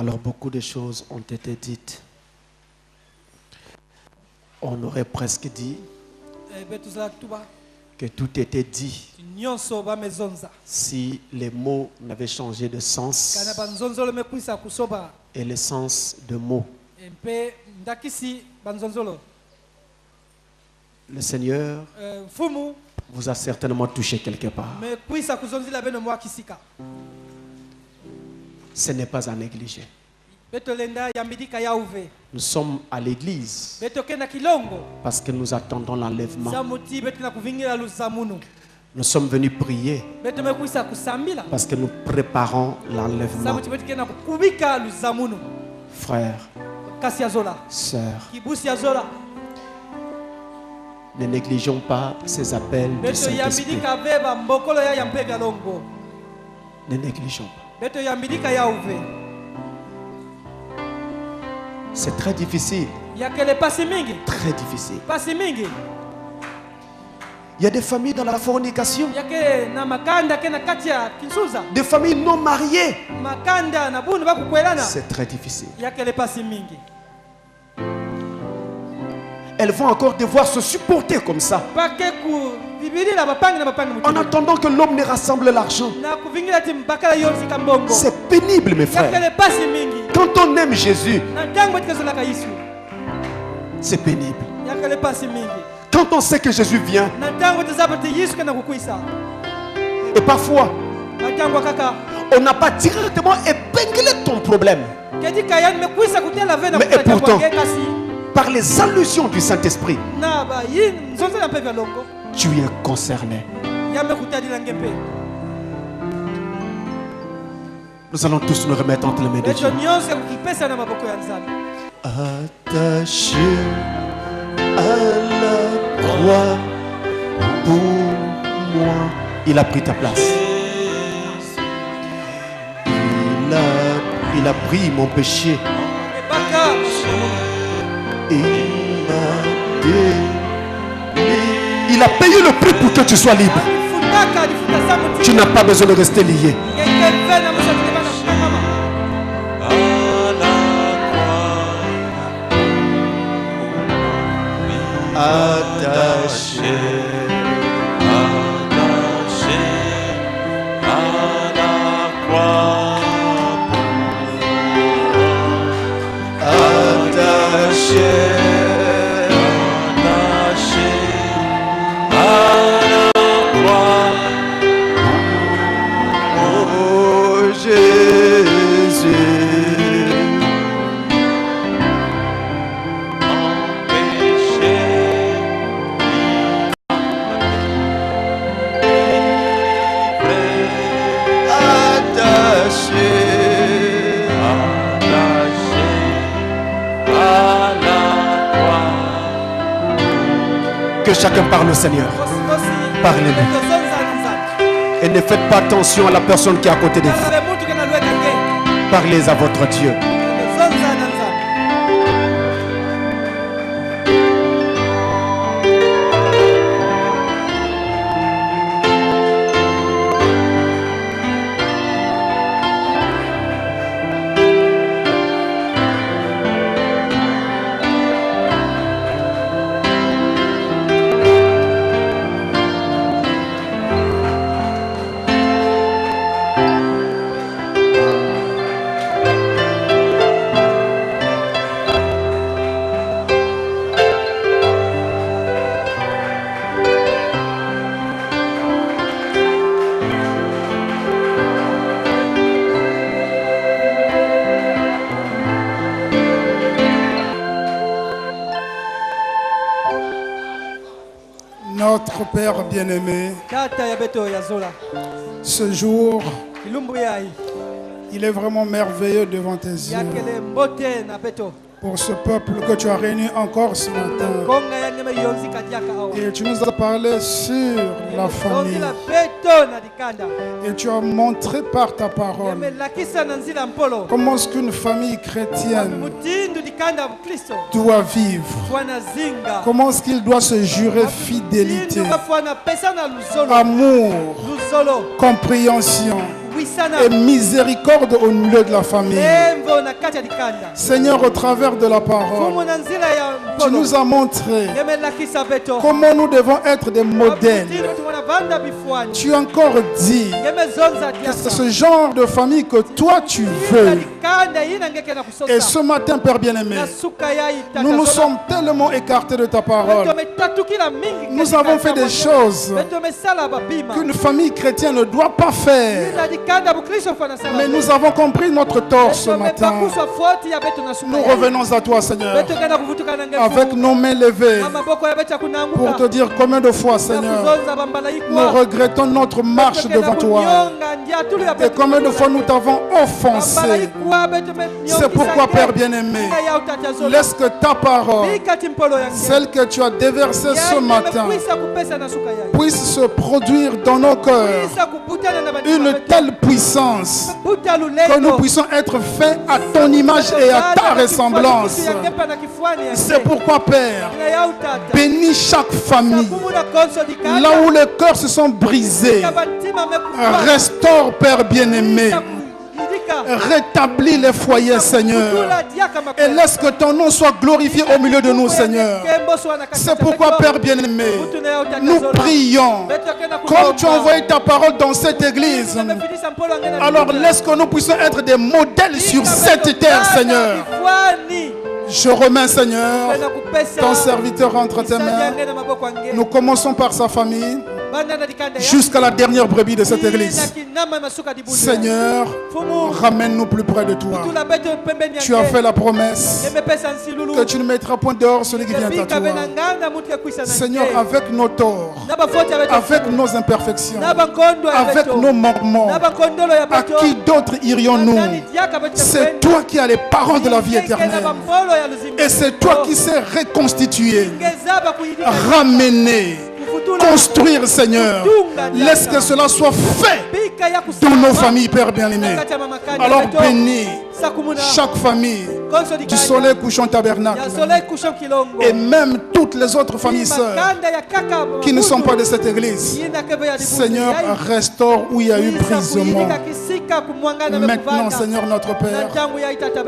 Alors beaucoup de choses ont été dites. On aurait presque dit que tout était dit si les mots n'avaient changé de sens et le sens de mots. Le Seigneur vous a certainement touché quelque part. Ce n'est pas à négliger. Nous sommes à l'église parce que nous attendons l'enlèvement. Nous sommes venus prier parce que nous préparons l'enlèvement. Frères, sœurs, ne négligeons pas ces appels du Saint-Esprit. Ne négligeons pas. C'est très difficile. Très difficile. Il y a des familles dans la fornication. Des familles non mariées. C'est très difficile. Elles vont encore devoir se supporter comme ça. En attendant que l'homme ne rassemble l'argent. C'est pénible, mes frères. Quand on aime Jésus, c'est pénible. Quand on sait que Jésus vient, et parfois, on n'a pas directement épinglé ton problème. Mais et pourtant, par les allusions du Saint-Esprit, tu es concerné. Nous allons tous nous remettre entre les mains de Dieu. Attaché à la croix pour moi, il a pris ta place. Il a pris mon péché. Il a payé le prix pour que tu sois libre. Tu n'as pas besoin de rester lié. Attaché à la croix. Attaché. Que chacun parle au Seigneur. Parlez-lui. Et ne faites pas attention à la personne qui est à côté de vous. Parlez à votre Dieu. Notre Père bien-aimé, ce jour, il est vraiment merveilleux devant tes yeux. Pour ce peuple que tu as réuni encore ce matin. Et tu nous as parlé sur la famille. Et tu as montré par ta parole comment est-ce qu'une famille chrétienne doit vivre. Comment est-ce qu'il doit se jurer fidélité, amour, compréhension et miséricorde au milieu de la famille. Seigneur, au travers de la parole, tu nous as montré comment nous devons être des modèles. Tu as encore dit que c'est ce genre de famille que toi tu veux. Et ce matin, Père bien-aimé, nous nous sommes tellement écartés de ta parole. Nous avons fait des choses qu'une famille chrétienne ne doit pas faire. Mais nous avons compris notre tort ce matin. Nous revenons à toi, Seigneur, avec nos mains levées pour te dire combien de fois, Seigneur, nous regrettons notre marche devant toi et combien de fois nous t'avons offensé. C'est pourquoi, Père bien-aimé, laisse que ta parole, celle que tu as déversée ce matin, puisse se produire dans nos cœurs une telle puissance que nous puissions être faits à ton image et à ta ressemblance. C'est pourquoi, Père, bénis chaque famille. Là où les cœurs se sont brisés, restaure, Père bien-aimé. Rétablis les foyers, Seigneur, et laisse que ton nom soit glorifié au milieu de nous, Seigneur. C'est pourquoi, Père bien-aimé, nous prions comme tu as envoyé ta parole dans cette église. Alors laisse que nous puissions être des modèles sur cette terre, Seigneur. Je remets, Seigneur, ton serviteur entre tes mains. Nous commençons par sa famille jusqu'à la dernière brebis de cette église. Seigneur, ramène-nous plus près de toi. Tu as fait la promesse que tu ne mettras point dehors celui qui vient à toi. Seigneur, avec nos torts, avec nos imperfections, avec nos manquements, à qui d'autres irions-nous? C'est toi qui as les paroles de la vie éternelle. Et c'est toi qui sais reconstituer, ramener, construire, Seigneur. Laisse que cela soit fait dans nos familles, Père bien-aimé. Alors bénis chaque famille du Soleil Couchant Tabernacle et même toutes les autres familles sœurs qui ne sont pas de cette église. Seigneur, restaure où il y a eu brisement. Maintenant, Seigneur notre Père,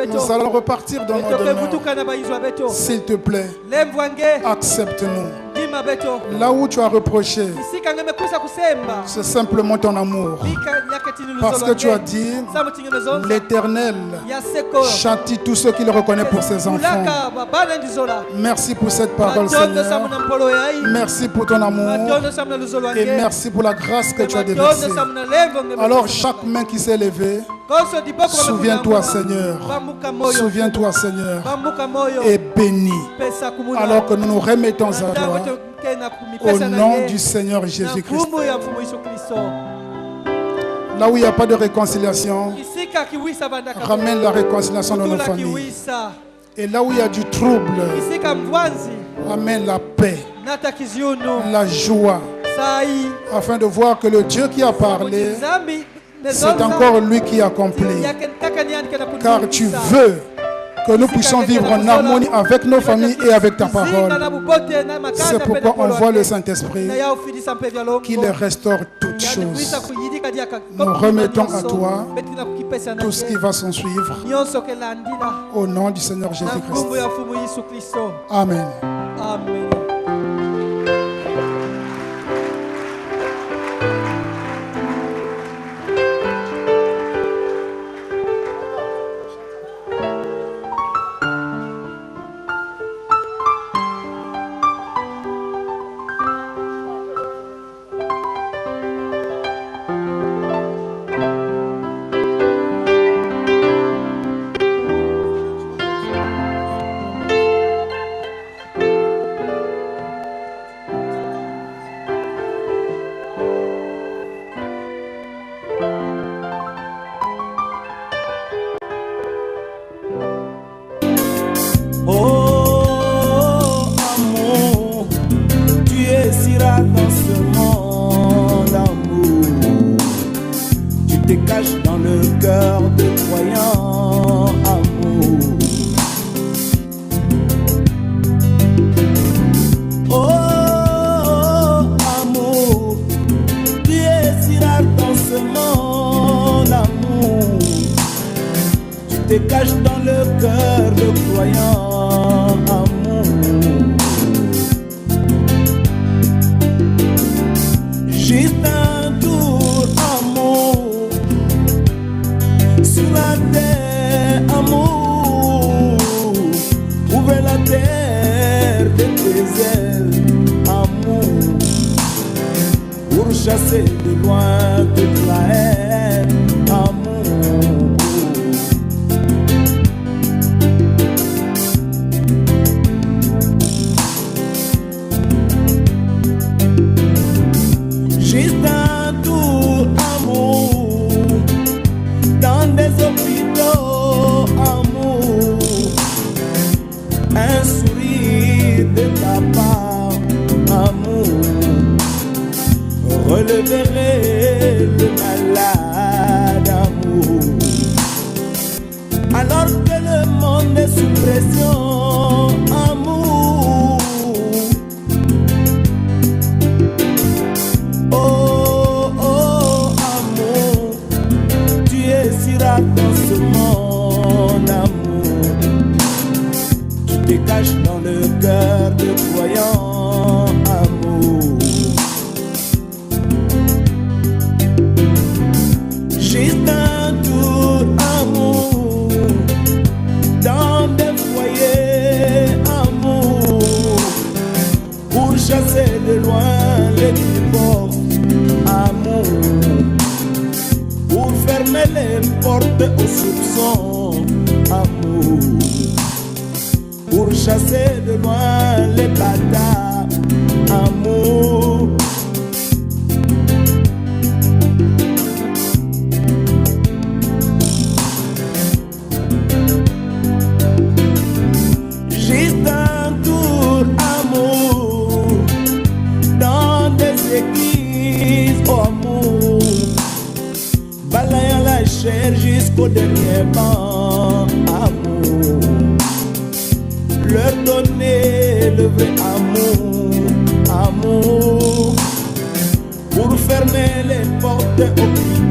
nous allons repartir dans nos demeures. S'il te plaît, accepte-nous. Là où tu as reproché, c'est simplement ton amour. Parce que tu as dit, l'Éternel châtie tous ceux qui le reconnaissent pour ses enfants. Merci pour cette parole, Seigneur. Merci pour ton amour. Et merci pour la grâce que tu as déversée. Alors chaque main qui s'est levée, souviens-toi, Seigneur. Souviens-toi, Seigneur. Et bénis. Alors que nous nous remettons à toi. Au nom du Seigneur Jésus-Christ. Là où il n'y a pas de réconciliation, ramène la réconciliation dans nos familles. Et là où il y a du trouble, ramène la paix, la joie, afin de voir que le Dieu qui a parlé, c'est encore lui qui accomplit. Car tu veux que nous puissions vivre en harmonie avec nos familles et avec ta parole. C'est pourquoi on voit le Saint-Esprit qui les restaure toutes choses. Nous remettons à toi tout ce qui va s'en suivre. Au nom du Seigneur Jésus-Christ. Amen. Amen. dans ce monde d'amour. Tu te caches dans le cœur de croyants, amour. Oh, amour, tu es si rare dans ce monde, amour. Tu te caches dans le cœur de croyants, amour. Juste un tour, amour, sur la terre, amour. Ouvre la terre de tes ailes, amour, pour chasser de loin toute la haine, amour. Juste un tour, amour, dans des hôpitaux, amour. Un sourire de ta part, amour, releverait le malade, amour. Alors que le monde est sous pression, amour. Oh, oh, amour, tu es si rare dans ce monde, amour. Tu te caches dans le cœur de croyants, amour. Juste un tour, amour, dans des foyers, amour, pour chasser de loin les divorces, amour, pour fermer les portes aux soupçons, amour, pour chasser de loin les bâtards, amour. Juste un tour, amour, dans des églises, oh amour, balayant la chair jusqu'au dernier banc, amour, leur donner le vrai amour, amour, pour fermer les portes aux